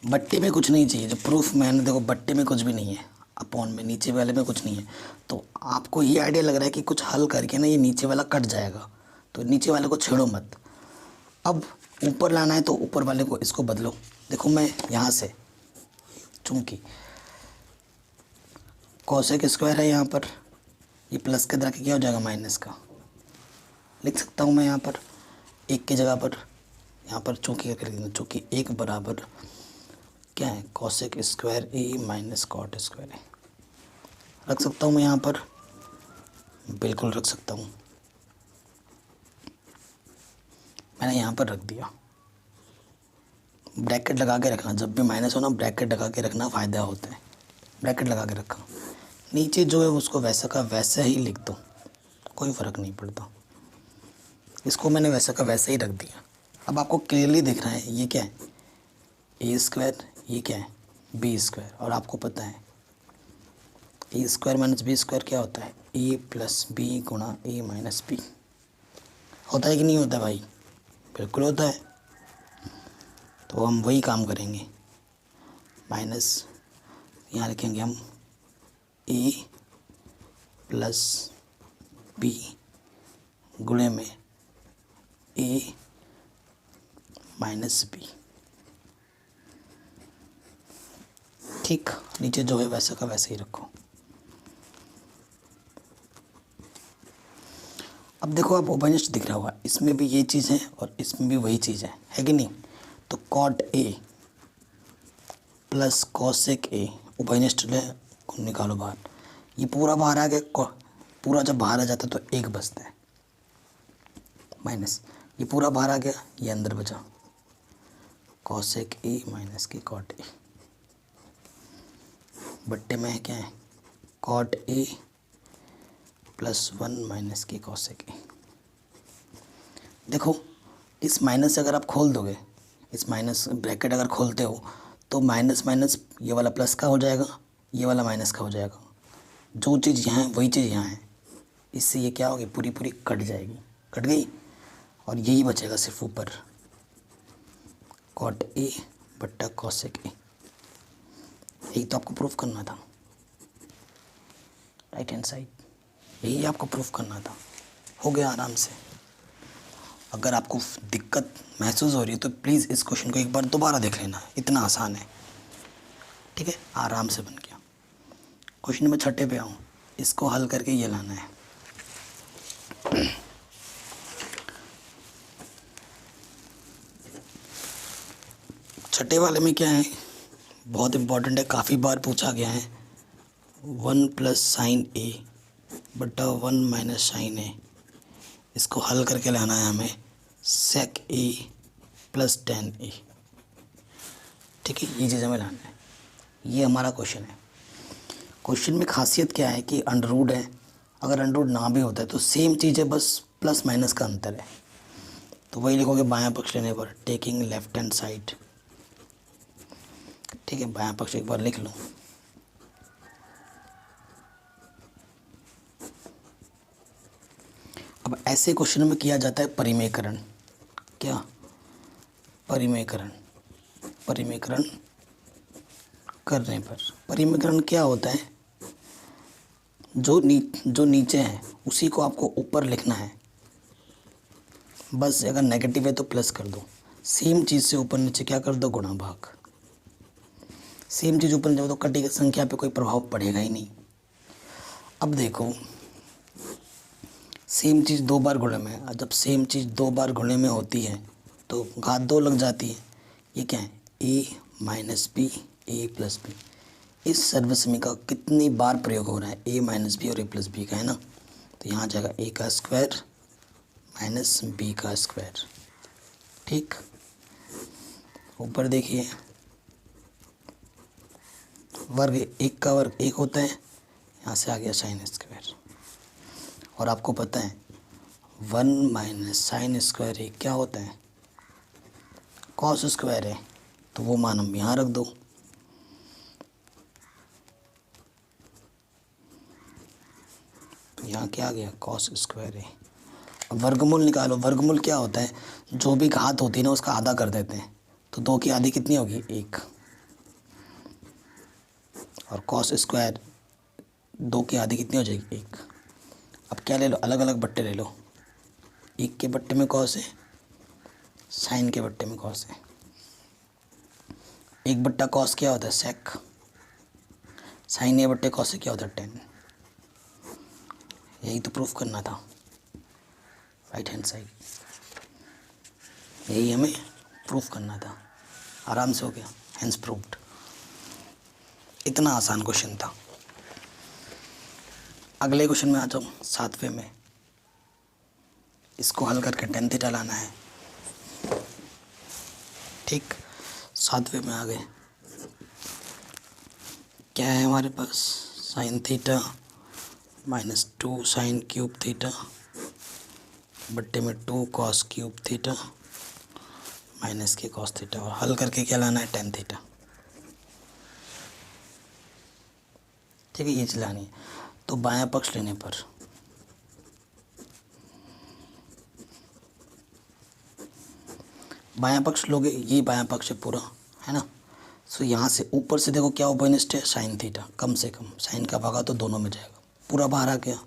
बट्टे में कुछ नहीं चाहिए, जो प्रूफ में है ना, देखो बट्टे में कुछ भी नहीं है, अपॉन में नीचे वाले में कुछ नहीं है, तो आपको ये आइडिया लग रहा है कि कुछ हल करके ना ये नीचे वाला कट जाएगा, तो नीचे वाले को छेड़ो मत। अब ऊपर लाना है तो ऊपर वाले को, इसको बदलो। देखो मैं यहाँ से, चूँकि कॉसेक स्क्वायर है यहाँ पर, ये प्लस के तरह क्या हो जाएगा, माइनस का लिख सकता हूँ मैं यहाँ पर, एक की जगह पर यहाँ पर चूँकि क्या लिख देना, चूँकि एक बराबर क्या है, कॉसेक स्क्वायर ए माइनस कॉट स्क्वायर ए। रख सकता हूँ मैं यहाँ पर, बिल्कुल रख सकता हूँ, मैंने यहाँ पर रख दिया। ब्रैकेट लगा के रखना, जब भी माइनस हो ना ब्रैकेट लगा के रखना, फ़ायदा होता है। ब्रैकेट लगा के रखा, नीचे जो है उसको वैसा का वैसा ही लिख दो, कोई फ़र्क नहीं पड़ता। इसको मैंने वैसा का वैसा ही रख दिया। अब आपको क्लियरली दिख रहा है ये क्या है, ए स्क्वायर, ये क्या है, बी स्क्वायर, और आपको पता है A square minus B square क्या होता है, ए प्लस बी गुणा ए माइनस बी। होता है कि नहीं होता भाई, बिल्कुल होता है। तो हम वही काम करेंगे, माइनस यहाँ लिखेंगे हम ए प्लस बी गुणे में ए माइनस बी, ठीक। नीचे जो है वैसा का वैसे ही रखो। अब देखो आप उभयनिष्ठ दिख रहा होगा, इसमें भी ये चीज़ है और इसमें भी वही चीज़ है कि नहीं। तो cot A plus cosec A, उभयनिष्ठ को निकालो बाहर, ये पूरा बाहर आ गया, पूरा जब बाहर आ जाता है तो एक बचता है माइनस, ये पूरा बाहर आ गया, ये अंदर बचा, कॉसेक ए माइनस के कॉट ए। बट्टे में है क्या है, कॉट ए प्लस 1 माइनस के कॉसेक ए। देखो इस माइनस से अगर आप खोल दोगे, इस माइनस ब्रैकेट अगर खोलते हो तो माइनस माइनस ये वाला प्लस का हो जाएगा, ये वाला माइनस का हो जाएगा। जो चीज़ यहाँ है वही चीज़ यहाँ है, इससे ये क्या होगी, पूरी पूरी कट जाएगी, कट गई, और यही बचेगा सिर्फ ऊपर, कॉट ए बट्टा कॉसेक ए। यही तो आपको प्रूफ करना था, राइट हैंड साइड, यही आपको प्रूफ करना था। हो गया आराम से। अगर आपको दिक्कत महसूस हो रही है तो प्लीज़ इस क्वेश्चन को एक बार दोबारा देख लेना, इतना आसान है, ठीक है, आराम से बन गया। क्वेश्चन नंबर 6 पे आऊँ, इसको हल करके ये लाना है। छठे वाले में क्या है, बहुत इम्पोर्टेंट है, काफ़ी बार पूछा गया है। 1 प्लस साइन ए बटा 1 माइनस साइन ए, इसको हल करके लाना है हमें, सेक ए प्लस टेन ए, ठीक है, ये चीज़ हमें लाना है। ये हमारा क्वेश्चन है। क्वेश्चन में खासियत क्या है कि अंडर रूट है, अगर अंडर रूट ना भी होता है तो सेम चीज़ है, बस प्लस माइनस का अंतर है। तो वही लिखोगे बायां पक्ष लेने पर, टेकिंग लेफ्ट हैंड साइड, ठीक है, बायां पक्ष एक बार लिख लो। अब ऐसे क्वेश्चन में किया जाता है परिमेयकरण। क्या, परिमेयकरण, परिमेयकरण करने पर, परिमेयकरण क्या होता है, जो नीचे है उसी को आपको ऊपर लिखना है, बस अगर नेगेटिव है तो प्लस कर दो, सेम चीज़ से ऊपर नीचे क्या कर दो, गुणा भाग। सेम चीज़ ऊपर नीचे तो कटी संख्या पे कोई प्रभाव पड़ेगा ही नहीं। अब देखो सेम चीज़ दो बार गुणे में, और जब सेम चीज़ दो बार गुणे में होती है तो घात दो लग जाती है। ये क्या है, a minus B A plus B. इस सर्वसमी का कितनी बार प्रयोग हो रहा है, a माइनस बी और a प्लस बी का, है ना। तो यहाँ जाएगा a का स्क्वायर माइनस b का स्क्वायर। ठीक, ऊपर देखिए वर्ग, एक का वर्ग एक होता है, यहाँ से आ गया साइन स्क्वायर। और आपको पता है 1 माइनस साइन स्क्वायर एक क्या होता है, कॉस स्क्वायर है। तो वो मान हम यहाँ रख दो। तो यहाँ क्या आ गया, कॉस स्क्वायर है। अब वर्गमूल निकालो, वर्गमूल क्या होता है, जो भी घात होती है ना उसका आधा कर देते हैं। तो 2 की आधी कितनी होगी, 1। और कॉस स्क्वायर 2 की आधी कितनी हो जाएगी, 1। अब क्या ले लो, अलग अलग बट्टे ले लो। 1 के बट्टे में कॉस है, साइन के बट्टे में कॉस है। एक बट्टा कॉस क्या होता है, सेक। साइन ए बट्टे कॉस से क्या होता है, 10। यही तो प्रूफ करना था, राइट हैंड साइड, यही हमें प्रूफ करना था। आराम से हो गया, हैंस प्रूव्ड। इतना आसान क्वेश्चन था। अगले क्वेश्चन में आ जाओ, 7वें में। इसको हल करके tan थीटा लाना है। ठीक, 7वें में आ गए। क्या है हमारे पास, sine theta minus 2 sine cube theta बट्टे में 2 कॉस क्यूब थीटा माइनस के कॉस थीटा। और हल करके क्या लाना है, tan थीटा। ठीक है, ये चलानी है। तो बायां पक्ष लेने पर बायां पक्ष लोगे, ये बायां पक्ष है पूरा, है ना। सो यहाँ से ऊपर से देखो क्या ओपोनिस्ट है, साइन थीटा। कम से कम साइन का भागा तो दोनों में जाएगा, पूरा बाहर आ गया।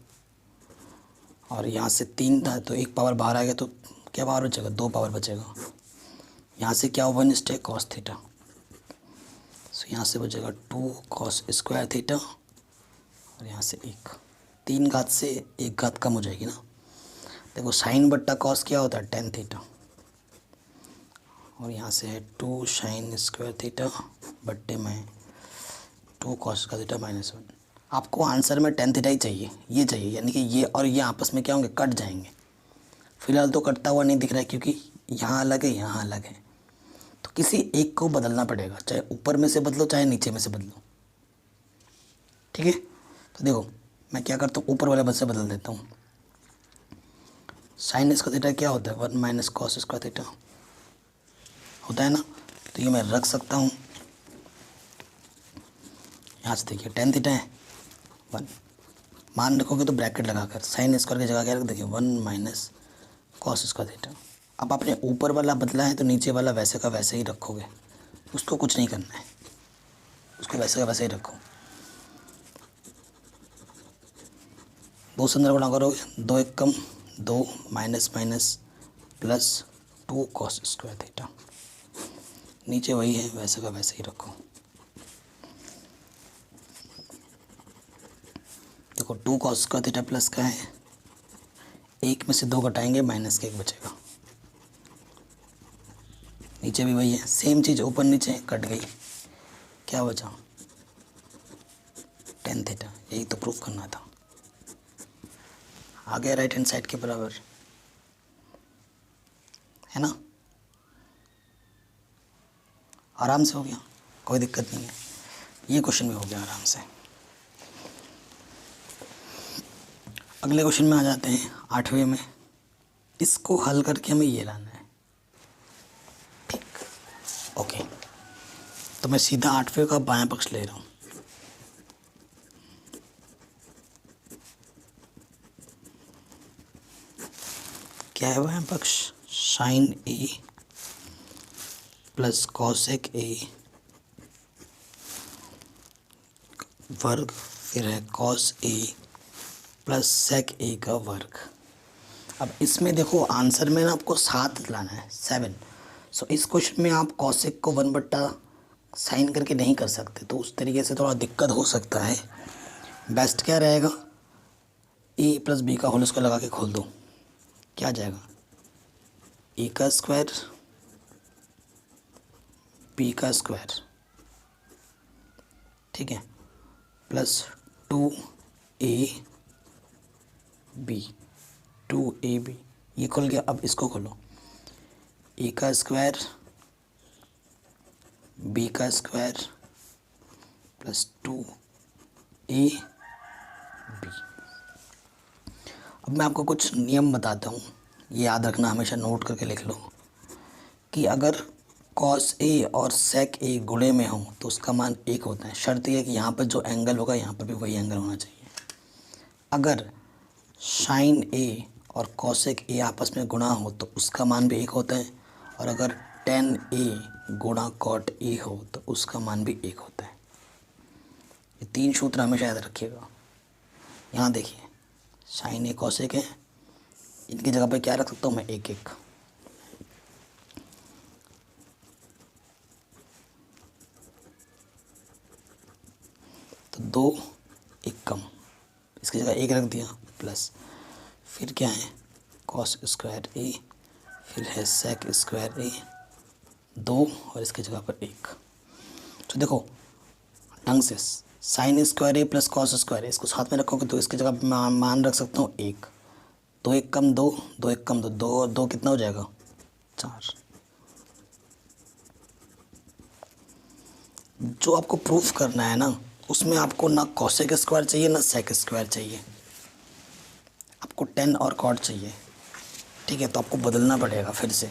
और यहाँ से 3 था तो 1 पावर बाहर आ गया, तो क्या पावर बचेगा, 2 पावर बचेगा। यहाँ से क्या ओपोनिस्ट है, कॉस थीटा। सो यहाँ से बचेगा 2 कॉस स्क्वायर थीटा। और यहाँ से 1, 3 घात से 1 घात कम हो जाएगी ना। देखो साइन बट्टा कॉस क्या होता है, tan थीटा। और यहाँ से है 2 साइन स्क्वायर थीटा बट्टे में 2 कॉस का थीटा माइनस 1। आपको आंसर में tan थीटा ही चाहिए, ये चाहिए, यानी कि ये और ये आपस में क्या होंगे, कट जाएंगे। फिलहाल तो कटता हुआ नहीं दिख रहा है क्योंकि यहाँ अलग है, यहाँ अलग है। तो किसी एक को बदलना पड़ेगा, चाहे ऊपर में से बदलो चाहे नीचे में से बदलो। ठीक है, तो देखो मैं क्या करता हूँ, ऊपर वाले बद से बदल देता हूँ। साइन स्क्वायर थीटा क्या होता है, 1 माइनस कॉस स्क्वायर थीटा होता है ना। तो ये मैं रख सकता हूँ। यहाँ से देखिए tan थीटा है 1, मान रखोगे तो ब्रैकेट लगाकर साइन स्क्वायर की जगह क्या रख, देखिए 1 माइनस कॉस स्क्वायर थीटा। अब आपने ऊपर वाला बदला है तो नीचे वाला वैसे का वैसे ही रखोगे, उसको कुछ नहीं करना है, उसको वैसे का वैसे ही रखो। 2 से अंदर गुणा करोगे, 2 1 कम 2 minus minus plus 2 cos square theta. नीचे वही है, वैसे का वैसे ही रखो। देखो 2 कॉस स्क्वायर थीटा प्लस का है, 1 में से 2 घटाएंगे माइनस का 1 बचेगा। नीचे भी वही है, सेम चीज़ ऊपर नीचे कट गई, क्या बचा, tan थीटा। यही तो प्रूफ करना था। आ गया राइट हैंड साइड के बराबर, है ना। आराम से हो गया, कोई दिक्कत नहीं है। ये क्वेश्चन भी हो गया आराम से। अगले क्वेश्चन में आ जाते हैं, 8वें में। इसको हल करके हमें ये लाना है। ठीक, ओके। तो मैं सीधा 8वें का बायां पक्ष ले रहा हूँ। क्या है बायां पक्ष, sine A plus cosec A वर्ग, फिर है कॉस ए प्लस सेक ए का वर्ग। अब इसमें देखो आंसर में ना आपको 7 लाना है, 7। सो इस क्वेश्चन में आप कॉसेक को 1/sin करके नहीं कर सकते, तो उस तरीके से थोड़ा दिक्कत हो सकता है। बेस्ट क्या रहेगा, ए प्लस बी का होल स्क्वायर लगा के खोल दो, क्या आ जाएगा, ए का स्क्वायर बी का स्क्वायर, ठीक है, प्लस 2ab, 2ab ये खुल गया। अब इसको खोलो, ए का स्क्वायर बी का स्क्वायर प्लस 2ab। अब मैं आपको कुछ नियम बताता हूँ, ये याद रखना, हमेशा नोट करके लिख लो कि अगर कॉस ए और सेक ए गुणे में हो तो उसका मान 1 होता है। शर्त यह है कि यहाँ पर जो एंगल होगा यहाँ पर भी वही एंगल होना चाहिए। अगर साइन ए और कॉसेक ए आपस में गुणा हो तो उसका मान भी 1 होता है, और अगर टेन ए गुणा कॉट ए हो तो उसका मान भी 1 होता है। ये 3 सूत्र हमेशा याद रखिएगा। यहाँ देखिए, साइन ए कॉसेक है, इनकी जगह पे क्या रख सकता हूँ मैं, 1 तो 2 1 कम, इसकी जगह 1 रख दिया, प्लस फिर क्या है कॉस स्क्वायर ए, फिर है सेक स्क्वायर ए, 2 और इसकी जगह पर 1। तो देखो ढंग से, साइन स्क्वायर ए प्लस कॉस स्क्वायर ए इसको साथ में रखोगे तो इसकी जगह पर मान रख सकता हूँ 1। 2 1 कम 2, 2 1 कम 2, 2 और 2 कितना हो जाएगा, 4। जो आपको प्रूफ करना है ना, उसमें आपको ना कॉसेक स्क्वायर चाहिए ना सेक स्क्वायर चाहिए, आपको टेन और कॉट चाहिए, ठीक है। तो आपको बदलना पड़ेगा फिर से,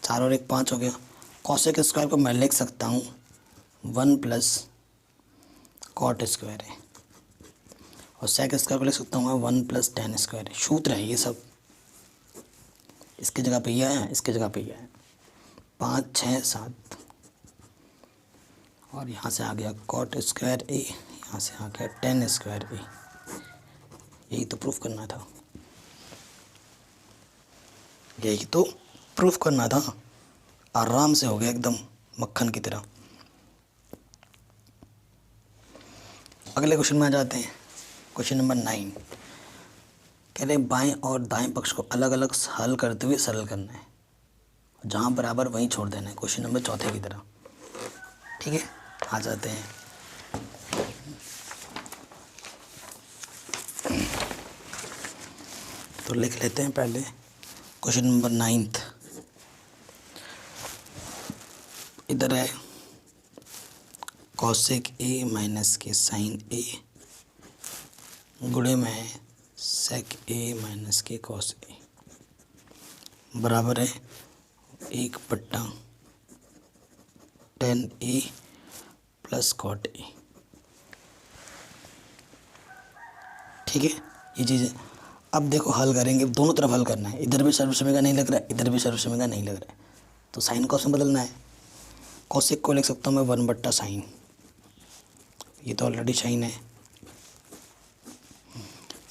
4 और 1 5 हो गया। कॉसेक स्क्वायर को मैं लिख सकता हूँ 1 प्लस कॉट स्क्वायर है, और सेक स्क्वायर को लिख सकता हूँ मैं 1 प्लस टेन स्क्वायर है। सूत्र है ये सब, इसकी जगह पे यह है, इसकी जगह पे यह है, 5 6 7, और यहाँ से आ गया कॉट स्क्वायर ए, यहाँ से आ गया टेन स्क्वायर ए। यही तो प्रूफ करना था, यही तो प्रूफ करना था। आराम से हो गया एकदम मक्खन की तरह। अगले क्वेश्चन में आ जाते हैं, क्वेश्चन नंबर 9। कह रहे बाएं और दाएं पक्ष को अलग अलग हल करते हुए सरल करना है, जहाँ बराबर वहीं छोड़ देना है, क्वेश्चन नंबर 4 की तरह, ठीक है। आ जाते हैं, तो लिख लेते हैं पहले क्वेश्चन नंबर 9। इधर है कॉसेक ए माइनस के साइन ए गुणे में है सेक ए माइनस के कॉस ए, बराबर है 1/tan A plus cot A, ठीक है। ये चीज़ें अब देखो हल करेंगे, दोनों तरफ हल करना है, इधर भी सर्वसमय का नहीं लग रहा है, इधर भी सर्वसमय का नहीं लग रहा है, तो साइन कॉस में बदलना है। कॉसेक को लिख सकता हूँ मैं 1/sin, ये तो ऑलरेडी साइन है।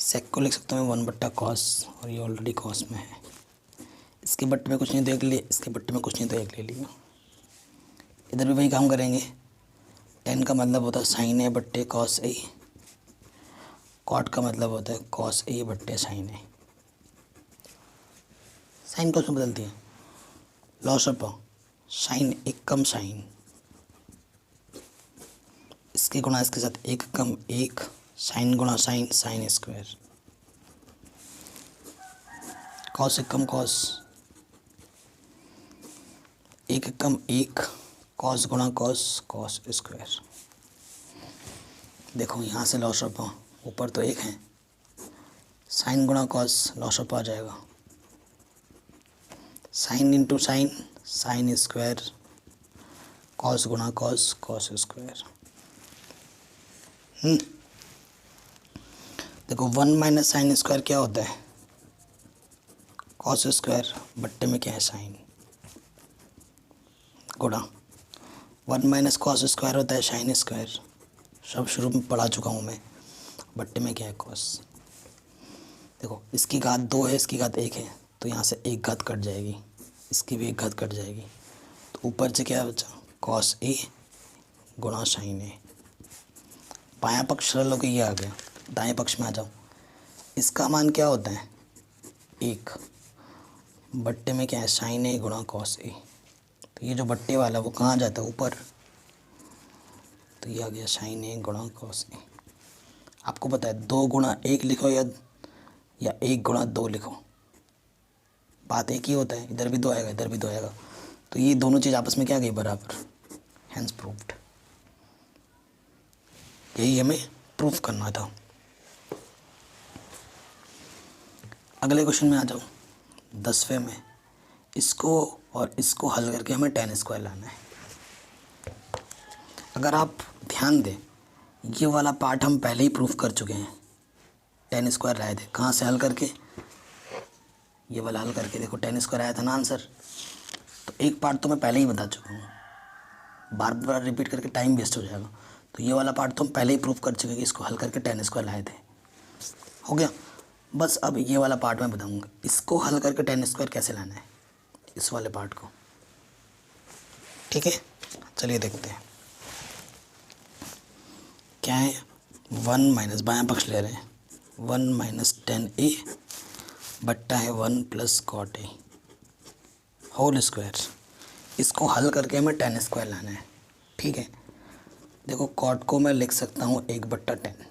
सेक को लिख सकता हूँ मैं 1/cos, और ये ऑलरेडी कॉस में है। इसके बट्टे में कुछ नहीं तो 1 ले लिया, इसके बट्टे में कुछ नहीं तो 1 ले लिया। इधर भी वही काम करेंगे, टेन का मतलब होता है साइन ए बट्टे कॉस ए, कॉट का मतलब होता है कॉस ए बट्टे साइन ए। साइन कॉस में बदलती है, लॉस ऑफ साइन 1 कम साइन, इसके गुणा इसके साथ 1 कम 1, साइन गुणा साइन, साइन स्क्वायर, कॉस 1 कम कॉस, 1 कम 1, कॉस गुणा कॉस, कॉस स्क्वायर। देखो यहाँ से लॉस ऑफ ऊपर तो 1 है, साइन गुणा कॉस लॉस ऑफ आ जाएगा, sine into sine, sine square, cos गुणा कॉस, कॉस स्क्वायर। देखो 1 माइनस साइन स्क्वायर क्या होता है, कॉस स्क्वायर, बट्टे में क्या है साइन, गुणा 1 माइनस कॉस स्क्वायर होता है साइन स्क्वायर, सब शुरू में पढ़ा चुका हूँ मैं, बट्टे में क्या है कॉस। देखो इसकी घात 2 है, इसकी घात 1 है, तो यहाँ से एक घात कट जाएगी, इसकी भी एक घात कट जाएगी, तो ऊपर से क्या बचा कॉस ए गुणा साइन ए। बायां पक्ष सरल होकर ये आ गया, दाएं पक्ष में आ जाओ। इसका मान क्या होता है 1, बट्टे में क्या है साइन ए गुणा कॉस ए। तो ये जो बट्टे वाला वो कहाँ जाता है ऊपर, तो ये आ गया साइन ए गुणा कॉस ए। आपको पता है 2 गुणा 1 लिखो या 1 गुणा 2 लिखो, बात एक ही होता है, इधर भी 2 आएगा इधर भी 2 आएगा, तो ये दोनों चीज़ आपस में क्या गई बराबर, हैंस प्रूव्ड। यही हमें प्रूफ करना था। अगले क्वेश्चन में आ जाओ 10वें में। इसको और इसको हल करके हमें tan स्क्वायर लाना है। अगर आप ध्यान दें ये वाला पार्ट हम पहले ही प्रूफ कर चुके हैं, tan स्क्वायर लाए थे, कहाँ से हल करके, ये वाला हल करके। देखो tan स्क्वायर आया था ना आंसर, तो एक पार्ट तो मैं पहले ही बता चुका हूँ, बार बार रिपीट करके टाइम वेस्ट हो जाएगा। तो ये वाला पार्ट तो हम पहले ही प्रूफ कर चुके हैं कि इसको हल करके tan स्क्वायर लाए थे, हो गया। बस अब ये वाला पार्ट मैं बताऊँगा, इसको हल करके tan स्क्वायर कैसे लाना है, इस वाले पार्ट को, ठीक है। चलिए देखते हैं क्या है। 1 माइनस बायां पक्ष ले रहे हैं, 1 माइनस tan ए बट्टा है 1 plus cot A whole square. इसको हल करके हमें tan स्क्वायर लाना है, ठीक है। देखो कॉट को मैं लिख सकता हूँ 1/10,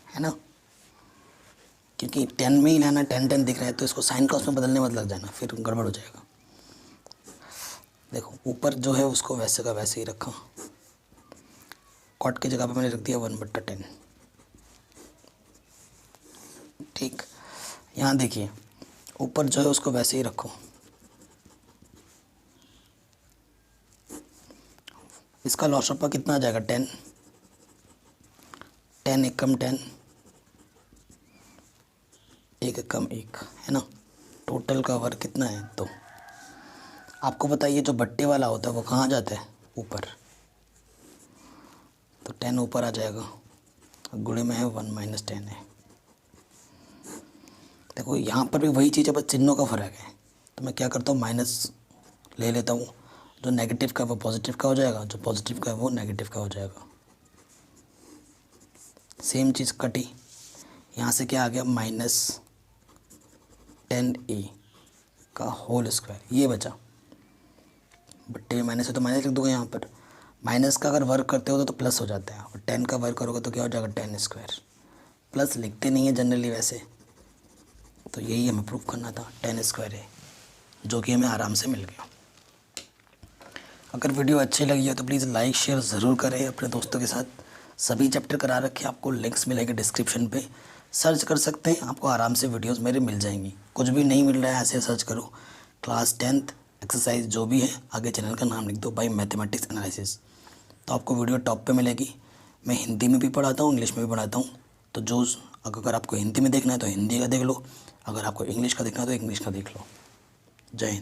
है ना, क्योंकि 10 में ही लाना, 10 दिख रहा है, तो इसको साइन कॉस में बदलने मत लग जाना, फिर गड़बड़ हो जाएगा। देखो ऊपर जो है उसको वैसे का वैसे ही रखा, कॉट की जगह पे मैंने रख दिया 1/10, ठीक। यहाँ देखिए ऊपर जो है उसको वैसे ही रखो, इसका लॉस ऑफ कितना आ जाएगा 10, 10 एकम 10, 1 एकम 1, है ना। टोटल का वर्ग कितना है 2। आपको बताइए जो बट्टे वाला होता है वो कहाँ जाता है ऊपर, तो 10 ऊपर आ जाएगा, गुणे में है 1 माइनस 10 है। देखो यहाँ पर भी वही चीज़ है, बस चिन्हों का फ़र्क है। तो मैं क्या करता हूँ माइनस ले लेता हूँ, जो नेगेटिव का वो पॉजिटिव का हो जाएगा, जो पॉजिटिव का है वो नेगेटिव का हो जाएगा। सेम चीज़ कटी, यहाँ से क्या आ गया माइनस 10a का होल स्क्वायर, ये बचा। बट्टे में माइनस है तो माइनस लिख दूंगा यहाँ पर। माइनस का अगर वर्क करते हो तो प्लस हो जाता है, और 10 का वर्क करोगे तो क्या हो जाएगा tan स्क्वायर। प्लस लिखते नहीं है जनरली वैसे, तो यही हमें प्रूफ करना था, tan स्क्वायर है, जो कि हमें आराम से मिल गया। अगर वीडियो अच्छी लगी हो तो प्लीज़ लाइक शेयर ज़रूर करें अपने दोस्तों के साथ। सभी चैप्टर करा रखे, आपको लिंक्स मिलेंगे डिस्क्रिप्शन पे, सर्च कर सकते हैं, आपको आराम से वीडियोस मेरे मिल जाएंगी। कुछ भी नहीं मिल रहा है ऐसे सर्च करो, क्लास 10th एक्सरसाइज जो भी है, आगे चैनल का नाम लिख दो बाय मैथमेटिक्स एनालिसिस, तो आपको वीडियो टॉप पे मिलेगी। मैं हिंदी में भी पढ़ाता हूँ, इंग्लिश में भी पढ़ाता हूँ, तो जो अगर आपको हिंदी में देखना है तो हिंदी का देख लो, अगर आपको इंग्लिश का देखना है तो इंग्लिश का देख लो। जय हिंद।